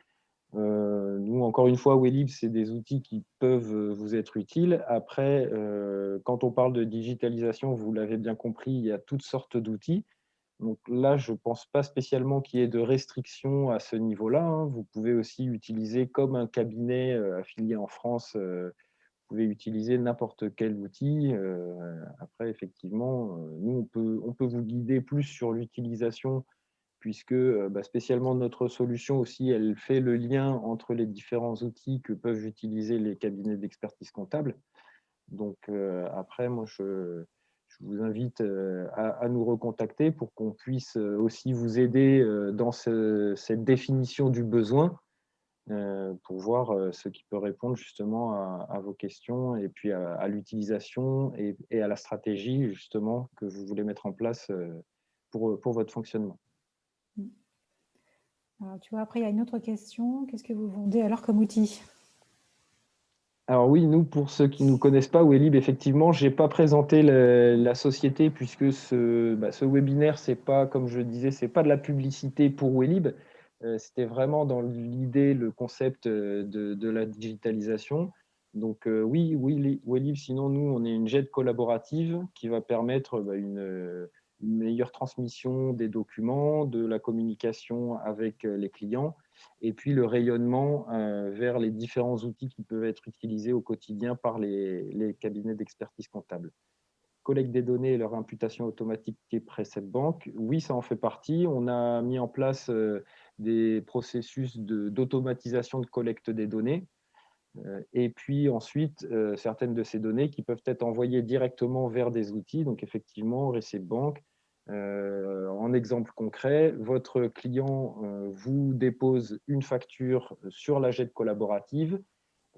Nous, encore une fois, Wellib, c'est des outils qui peuvent vous être utiles. Après, quand on parle de digitalisation, vous l'avez bien compris, il y a toutes sortes d'outils. Donc là, je ne pense pas spécialement qu'il y ait de restrictions à ce niveau-là, hein. Vous pouvez aussi utiliser, comme un cabinet affilié en France, vous pouvez utiliser n'importe quel outil. Après, effectivement, nous, on peut vous guider plus sur l'utilisation, puisque spécialement notre solution aussi, elle fait le lien entre les différents outils que peuvent utiliser les cabinets d'expertise comptable. Donc après, moi, je vous invite à nous recontacter pour qu'on puisse aussi vous aider dans cette définition du besoin pour voir ce qui peut répondre justement à vos questions et puis à l'utilisation et à la stratégie justement que vous voulez mettre en place pour votre fonctionnement. Alors, tu vois, après, il y a une autre question. Qu'est-ce que vous vendez alors comme outil? Alors oui, nous, pour ceux qui ne nous connaissent pas, Wellib, effectivement, je n'ai pas présenté la société puisque ce webinaire, c'est pas, comme je disais, c'est pas de la publicité pour Wellib. C'était vraiment dans l'idée, le concept de la digitalisation. Donc oui, Wellib, sinon nous, on est une JET collaborative qui va permettre meilleure transmission des documents, de la communication avec les clients, et puis le rayonnement vers les différents outils qui peuvent être utilisés au quotidien par les cabinets d'expertise comptable. Collecte des données et leur imputation automatique près cette banque, oui, ça en fait partie. On a mis en place des processus d'automatisation de collecte des données. Et puis ensuite, certaines de ces données qui peuvent être envoyées directement vers des outils. Donc effectivement, Receipt Bank, en exemple concret, votre client vous dépose une facture sur la JET collaborative,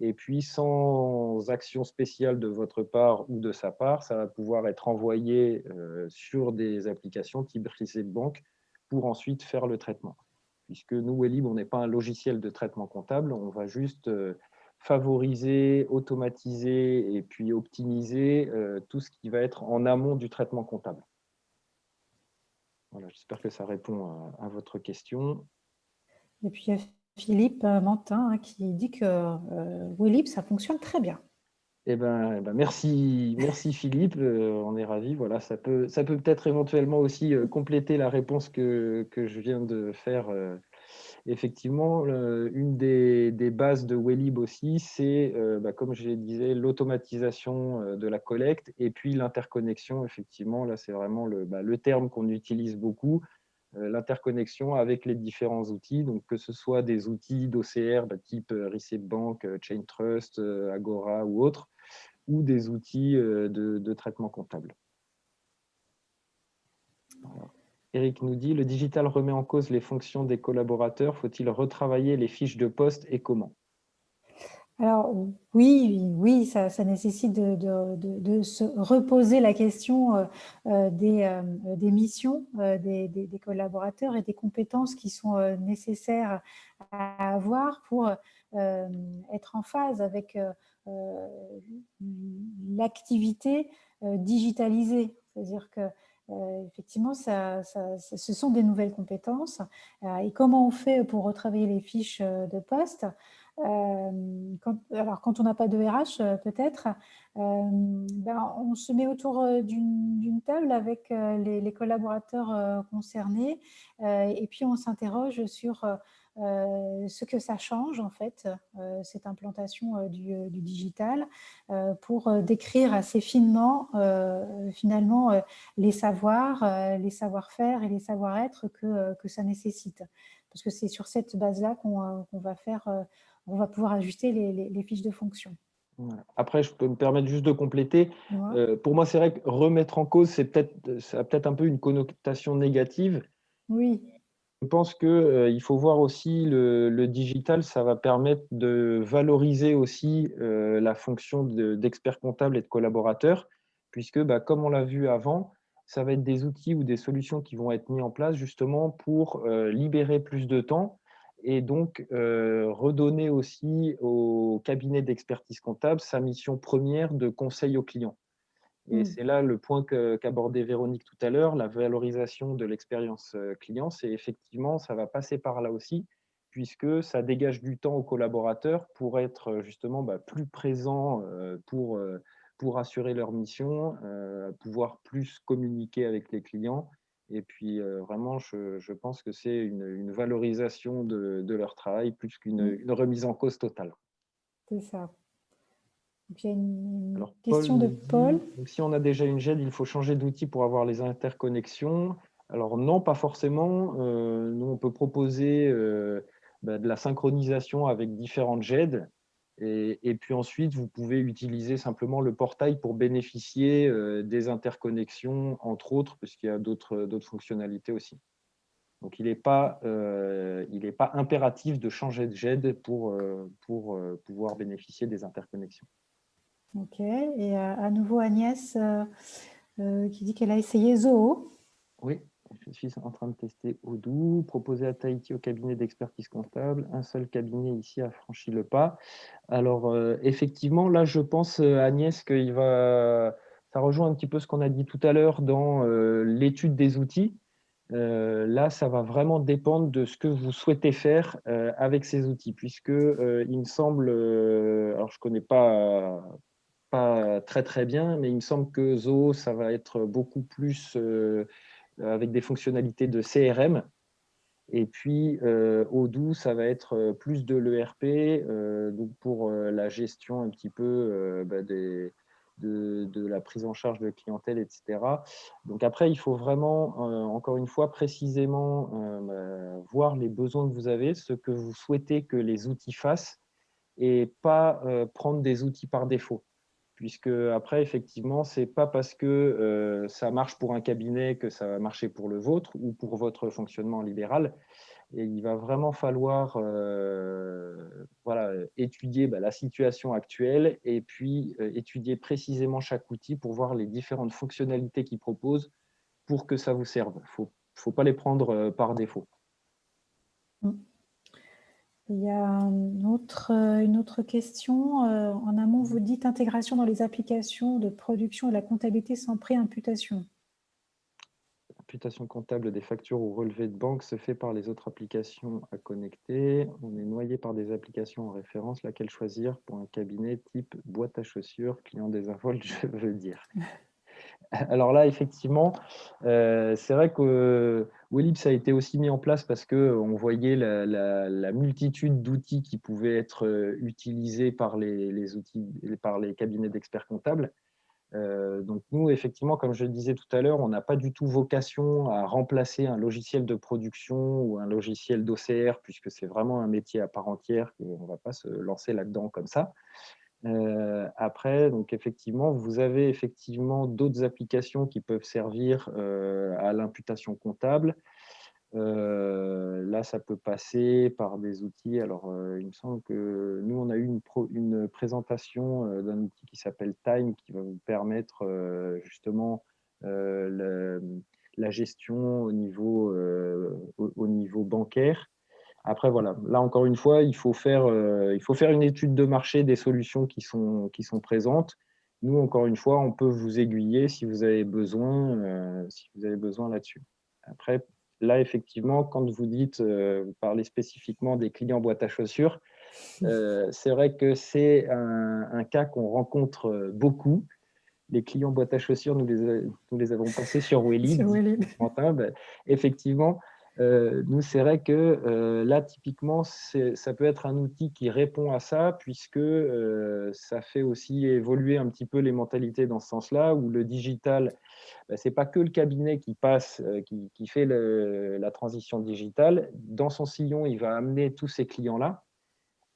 et puis sans action spéciale de votre part ou de sa part, ça va pouvoir être envoyé sur des applications type Receipt Bank pour ensuite faire le traitement. Puisque nous, Wellib, on n'est pas un logiciel de traitement comptable, on va juste favoriser, automatiser et puis optimiser tout ce qui va être en amont du traitement comptable. Voilà, j'espère que ça répond à votre question. Et puis, il y a Philippe Mantin qui dit que Wellib, ça fonctionne très bien. Eh ben, merci Philippe, on est ravis. Voilà, ça peut peut-être éventuellement aussi compléter la réponse que je viens de faire. Effectivement, une des bases de Wellib aussi, c'est, comme je disais, l'automatisation de la collecte et puis l'interconnexion. Effectivement, là, c'est vraiment le terme qu'on utilise beaucoup, l'interconnexion avec les différents outils, donc que ce soit des outils d'OCR type Receipt Bank, Chain Trust, Agora ou autres, ou des outils de traitement comptable. Voilà. Eric nous dit, le digital remet en cause les fonctions des collaborateurs. Faut-il retravailler les fiches de poste et comment? Alors oui, ça nécessite de se reposer la question des missions des collaborateurs et des compétences qui sont nécessaires à avoir pour être en phase avec l'activité digitalisée. C'est-à-dire que effectivement, ce sont des nouvelles compétences. Et comment on fait pour retravailler les fiches de poste? Quand on n'a pas de RH, peut-être, on se met autour d'une table avec les collaborateurs concernés et puis on s'interroge sur ce que ça change, en fait, cette implantation du digital, pour décrire assez finement, finalement, les savoirs, les savoir-faire et les savoir-être que ça nécessite. Parce que c'est sur cette base-là qu'on va faire on va pouvoir ajuster les fiches de fonction. Après, je peux me permettre juste de compléter. Pour moi, c'est vrai que remettre en cause, ça a peut-être un peu une connotation négative. Oui. Je pense qu'il faut voir aussi le digital, ça va permettre de valoriser aussi la fonction d'expert comptable et de collaborateur, puisque comme on l'a vu avant, ça va être des outils ou des solutions qui vont être mis en place justement pour libérer plus de temps et donc redonner aussi au cabinet d'expertise comptable sa mission première de conseil aux clients. Et c'est là le point qu'abordait Véronique tout à l'heure, la valorisation de l'expérience client. C'est effectivement, ça va passer par là aussi, puisque ça dégage du temps aux collaborateurs pour être justement plus présents pour assurer leur mission, pouvoir plus communiquer avec les clients. Et puis vraiment, je pense que c'est une valorisation de leur travail plus qu'une remise en cause totale. C'est ça. Et puis, il y a une Alors, question de Paul. Donc, si on a déjà une GED, il faut changer d'outil pour avoir les interconnexions. Alors, non, pas forcément. Nous, on peut proposer de la synchronisation avec différentes GED. Et puis ensuite, vous pouvez utiliser simplement le portail pour bénéficier des interconnexions, entre autres, parce qu'il y a d'autres fonctionnalités aussi. Donc, il n'est pas impératif de changer de GED pour pouvoir bénéficier des interconnexions. Ok. Et à nouveau, Agnès qui dit qu'elle a essayé Zoho. Oui, je suis en train de tester Odoo, proposé à Tahiti au cabinet d'expertise comptable. Un seul cabinet ici a franchi le pas. Alors, effectivement, là, je pense, Agnès, ça rejoint un petit peu ce qu'on a dit tout à l'heure dans l'étude des outils. Là, ça va vraiment dépendre de ce que vous souhaitez faire avec ces outils, puisque il me semble, alors je ne connais pas très très bien, mais il me semble que Zoho, ça va être beaucoup plus avec des fonctionnalités de CRM. Et puis, Odoo, ça va être plus de l'ERP, donc pour la gestion un petit peu de la prise en charge de clientèle, etc. Donc après, il faut vraiment, encore une fois, précisément voir les besoins que vous avez, ce que vous souhaitez que les outils fassent, et pas prendre des outils par défaut. Puisque après, effectivement, c'est pas parce que ça marche pour un cabinet que ça va marcher pour le vôtre ou pour votre fonctionnement libéral. Et il va vraiment falloir voilà, étudier la situation actuelle et puis étudier précisément chaque outil pour voir les différentes fonctionnalités qu'il propose pour que ça vous serve. Il ne faut pas les prendre par défaut. Il y a une autre question. En amont, vous dites intégration dans les applications de production et la comptabilité sans préimputation. L'imputation comptable des factures ou relevés de banque se fait par les autres applications à connecter. On est noyé par des applications en référence. Laquelle choisir pour un cabinet type boîte à chaussures, client désinvolte, je veux dire. Alors là, effectivement, c'est vrai que Wellib, ça a été aussi mis en place parce qu'on voyait la multitude d'outils qui pouvaient être utilisés par par les cabinets d'experts comptables. Donc nous, effectivement, comme je le disais tout à l'heure, on n'a pas du tout vocation à remplacer un logiciel de production ou un logiciel d'OCR, puisque c'est vraiment un métier à part entière, on ne va pas se lancer là-dedans comme ça. Après, donc effectivement, vous avez effectivement d'autres applications qui peuvent servir à l'imputation comptable. Là, ça peut passer par des outils. Alors, il me semble que nous, on a eu une présentation d'un outil qui s'appelle Time, qui va vous permettre justement la gestion au niveau bancaire. Après, voilà, là encore une fois, il faut faire une étude de marché des solutions qui sont présentes. Nous, encore une fois, on peut vous aiguiller si vous avez besoin là-dessus. Après, là, effectivement, quand vous dites, vous parlez spécifiquement des clients boîte à chaussures, c'est vrai que c'est un cas qu'on rencontre beaucoup. Les clients boîte à chaussures, nous les avons passés sur Wellib. Effectivement, nous, c'est vrai que là, typiquement, ça peut être un outil qui répond à ça, puisque ça fait aussi évoluer un petit peu les mentalités dans ce sens-là, où le digital, ce n'est pas que le cabinet qui passe, qui fait la transition digitale. Dans son sillon, il va amener tous ces clients-là.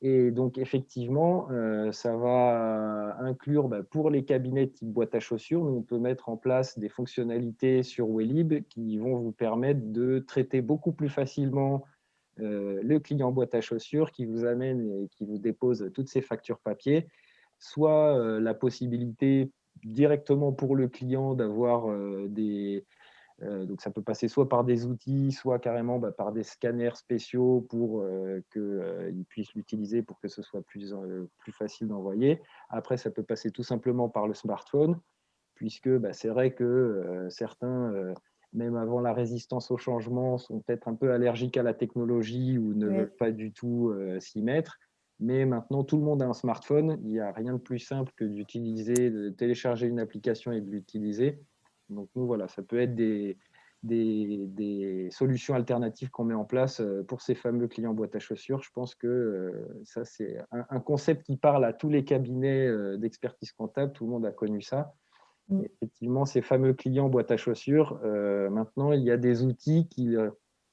Et donc, effectivement, ça va inclure, pour les cabinets type boîte à chaussures, nous, on peut mettre en place des fonctionnalités sur Wellib qui vont vous permettre de traiter beaucoup plus facilement le client boîte à chaussures qui vous amène et qui vous dépose toutes ces factures papier, soit la possibilité directement pour le client d'avoir donc, ça peut passer soit par des outils, soit carrément par des scanners spéciaux pour qu'ils puissent l'utiliser pour que ce soit plus facile d'envoyer. Après, ça peut passer tout simplement par le smartphone, puisque c'est vrai que certains, même avant la résistance au changement, sont peut-être un peu allergiques à la technologie ou ne veulent pas du tout s'y mettre. Mais maintenant, tout le monde a un smartphone. Il n'y a rien de plus simple que de télécharger une application et de l'utiliser. Donc, nous, voilà, ça peut être des solutions alternatives qu'on met en place pour ces fameux clients boîte à chaussures. Je pense que ça, c'est un concept qui parle à tous les cabinets d'expertise comptable. Tout le monde a connu ça. Effectivement, ces fameux clients boîte à chaussures, maintenant, il y a des outils qui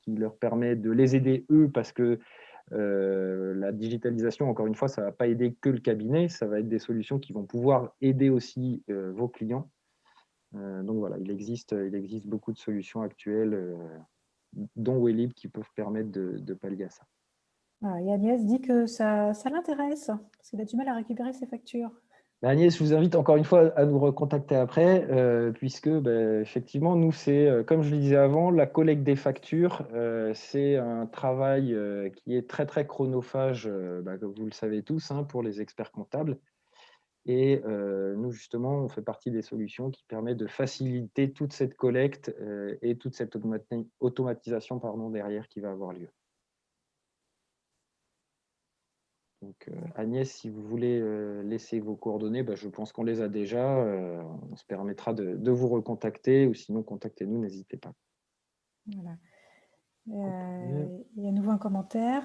leur permettent de les aider eux parce que la digitalisation, encore une fois, ça ne va pas aider que le cabinet, ça va être des solutions qui vont pouvoir aider aussi vos clients. Donc voilà, il existe beaucoup de solutions actuelles, dont Wellib, qui peuvent permettre de pallier à ça. Ah, et Agnès dit que ça l'intéresse, parce qu'il a du mal à récupérer ses factures. Agnès, je vous invite encore une fois à nous recontacter après, puisque effectivement, nous, c'est, comme je le disais avant, la collecte des factures, c'est un travail qui est très, très chronophage, comme vous le savez tous, pour les experts comptables. Et nous, justement, on fait partie des solutions qui permettent de faciliter toute cette collecte et toute cette automatisation derrière qui va avoir lieu. Donc, Agnès, si vous voulez laisser vos coordonnées, je pense qu'on les a déjà. On se permettra de vous recontacter ou sinon, contactez-nous, n'hésitez pas. Voilà. Il y a à nouveau un commentaire.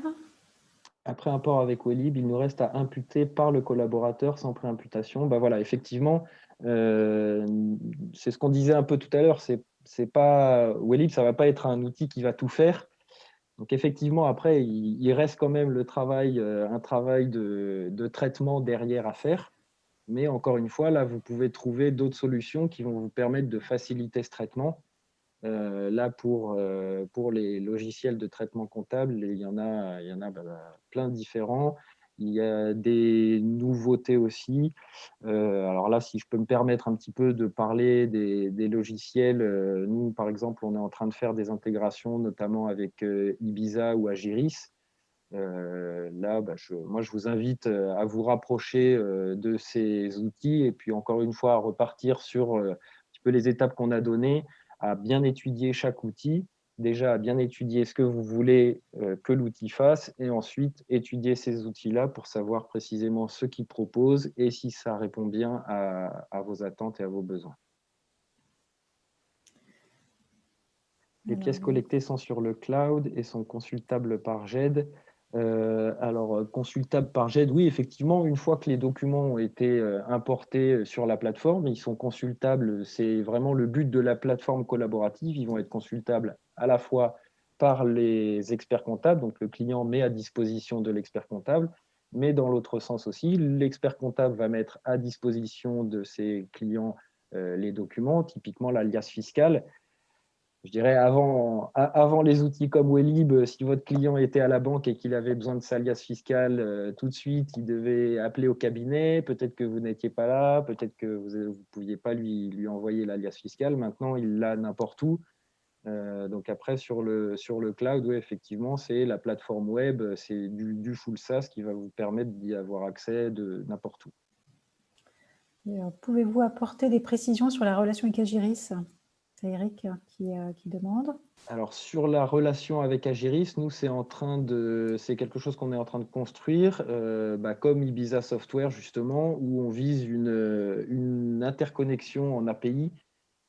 Après un port avec Wellib, il nous reste à imputer par le collaborateur sans préimputation. Bah voilà, effectivement, c'est ce qu'on disait un peu tout à l'heure. C'est pas Wellib, ça va pas être un outil qui va tout faire. Donc effectivement, après, il reste quand même le travail, un travail de traitement derrière à faire. Mais encore une fois, là, vous pouvez trouver d'autres solutions qui vont vous permettre de faciliter ce traitement. Là, pour les logiciels de traitement comptable, il y en a plein de différents. Il y a des nouveautés aussi. Alors là, si je peux me permettre un petit peu de parler des logiciels, nous, par exemple, on est en train de faire des intégrations, notamment avec Ibiza ou Agiris. Là, moi, je vous invite à vous rapprocher de ces outils et puis encore une fois à repartir sur un petit peu les étapes qu'on a données, à bien étudier chaque outil, déjà à bien étudier ce que vous voulez que l'outil fasse et ensuite étudier ces outils-là pour savoir précisément ce qu'ils proposent et si ça répond bien à vos attentes et à vos besoins. Les pièces collectées sont sur le cloud et sont consultables par GED. Alors, consultables par GED, oui, effectivement, une fois que les documents ont été importés sur la plateforme, ils sont consultables. C'est vraiment le but de la plateforme collaborative. Ils vont être consultables à la fois par les experts comptables, donc le client met à disposition de l'expert comptable, mais dans l'autre sens aussi, l'expert comptable va mettre à disposition de ses clients les documents, typiquement l'alias fiscal. Je dirais avant les outils comme Wellib, si votre client était à la banque et qu'il avait besoin de sa alias fiscale tout de suite, il devait appeler au cabinet. Peut-être que vous n'étiez pas là, peut-être que vous ne pouviez pas lui envoyer l'alias fiscale. Maintenant, il l'a n'importe où. Donc après, sur le cloud, oui, effectivement, c'est la plateforme web, c'est du full SaaS qui va vous permettre d'y avoir accès de n'importe où. Pouvez-vous apporter des précisions sur la relation avec Agiris? C'est Eric qui demande. Alors, sur la relation avec Agiris, nous, c'est quelque chose qu'on est en train de construire, comme Ibiza Software, justement, où on vise une interconnexion en API,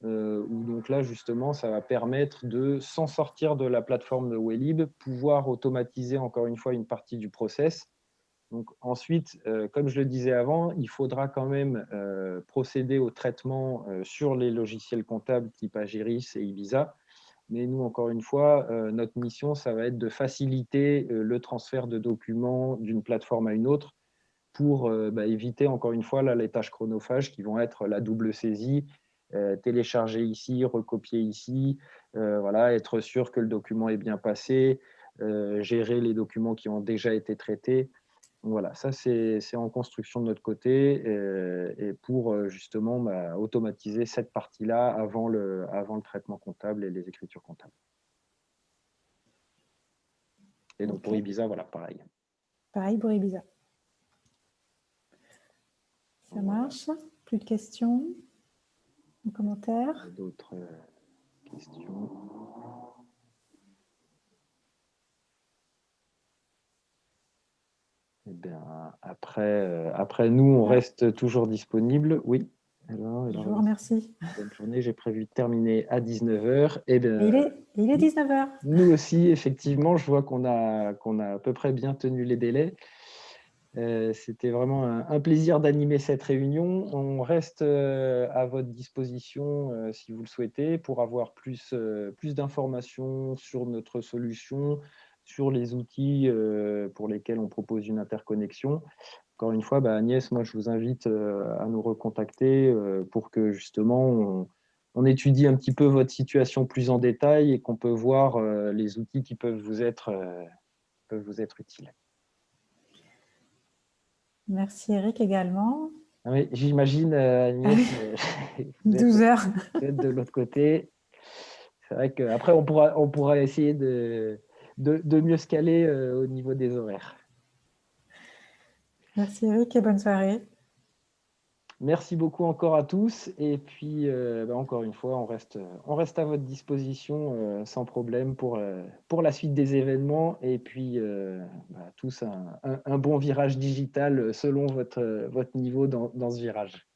où donc là, justement, ça va permettre de, sans sortir de la plateforme de Wellib, pouvoir automatiser encore une fois une partie du process. Donc ensuite, comme je le disais avant, il faudra quand même procéder au traitement sur les logiciels comptables type Agiris et Ibiza. Mais nous, encore une fois, notre mission, ça va être de faciliter le transfert de documents d'une plateforme à une autre pour éviter, encore une fois, là, les tâches chronophages qui vont être la double saisie, télécharger ici, recopier ici, voilà, être sûr que le document est bien passé, gérer les documents qui ont déjà été traités. Voilà, ça c'est en construction de notre côté et pour justement automatiser cette partie-là avant le traitement comptable et les écritures comptables. Et donc pour Ibiza, voilà, pareil. Pareil pour Ibiza. Ça marche. Plus de questions ou commentaires? D'autres questions? Eh bien, après nous, on reste toujours disponible. Oui. Alors, je vous remercie. Bonne journée. J'ai prévu de terminer à 19h. Il est 19h. Nous aussi, effectivement, je vois qu'on a à peu près bien tenu les délais. C'était vraiment un plaisir d'animer cette réunion. On reste à votre disposition si vous le souhaitez pour avoir plus d'informations sur notre solution, sur les outils pour lesquels on propose une interconnexion. Encore une fois, Agnès, moi je vous invite à nous recontacter pour que justement on étudie un petit peu votre situation plus en détail et qu'on peut voir les outils qui peuvent vous être utiles. Merci Eric également. Oui, j'imagine, Agnès, 12 heures. Vous êtes de l'autre côté. C'est vrai qu'après, on pourra essayer de mieux se caler au niveau des horaires. Merci Eric et bonne soirée. Merci beaucoup encore à tous. Et puis, encore une fois, on reste à votre disposition sans problème pour la suite des événements. Et puis, tous un bon virage digital selon votre niveau dans ce virage.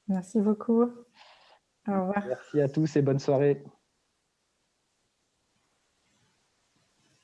Merci beaucoup. Au revoir. Merci à tous et bonne soirée.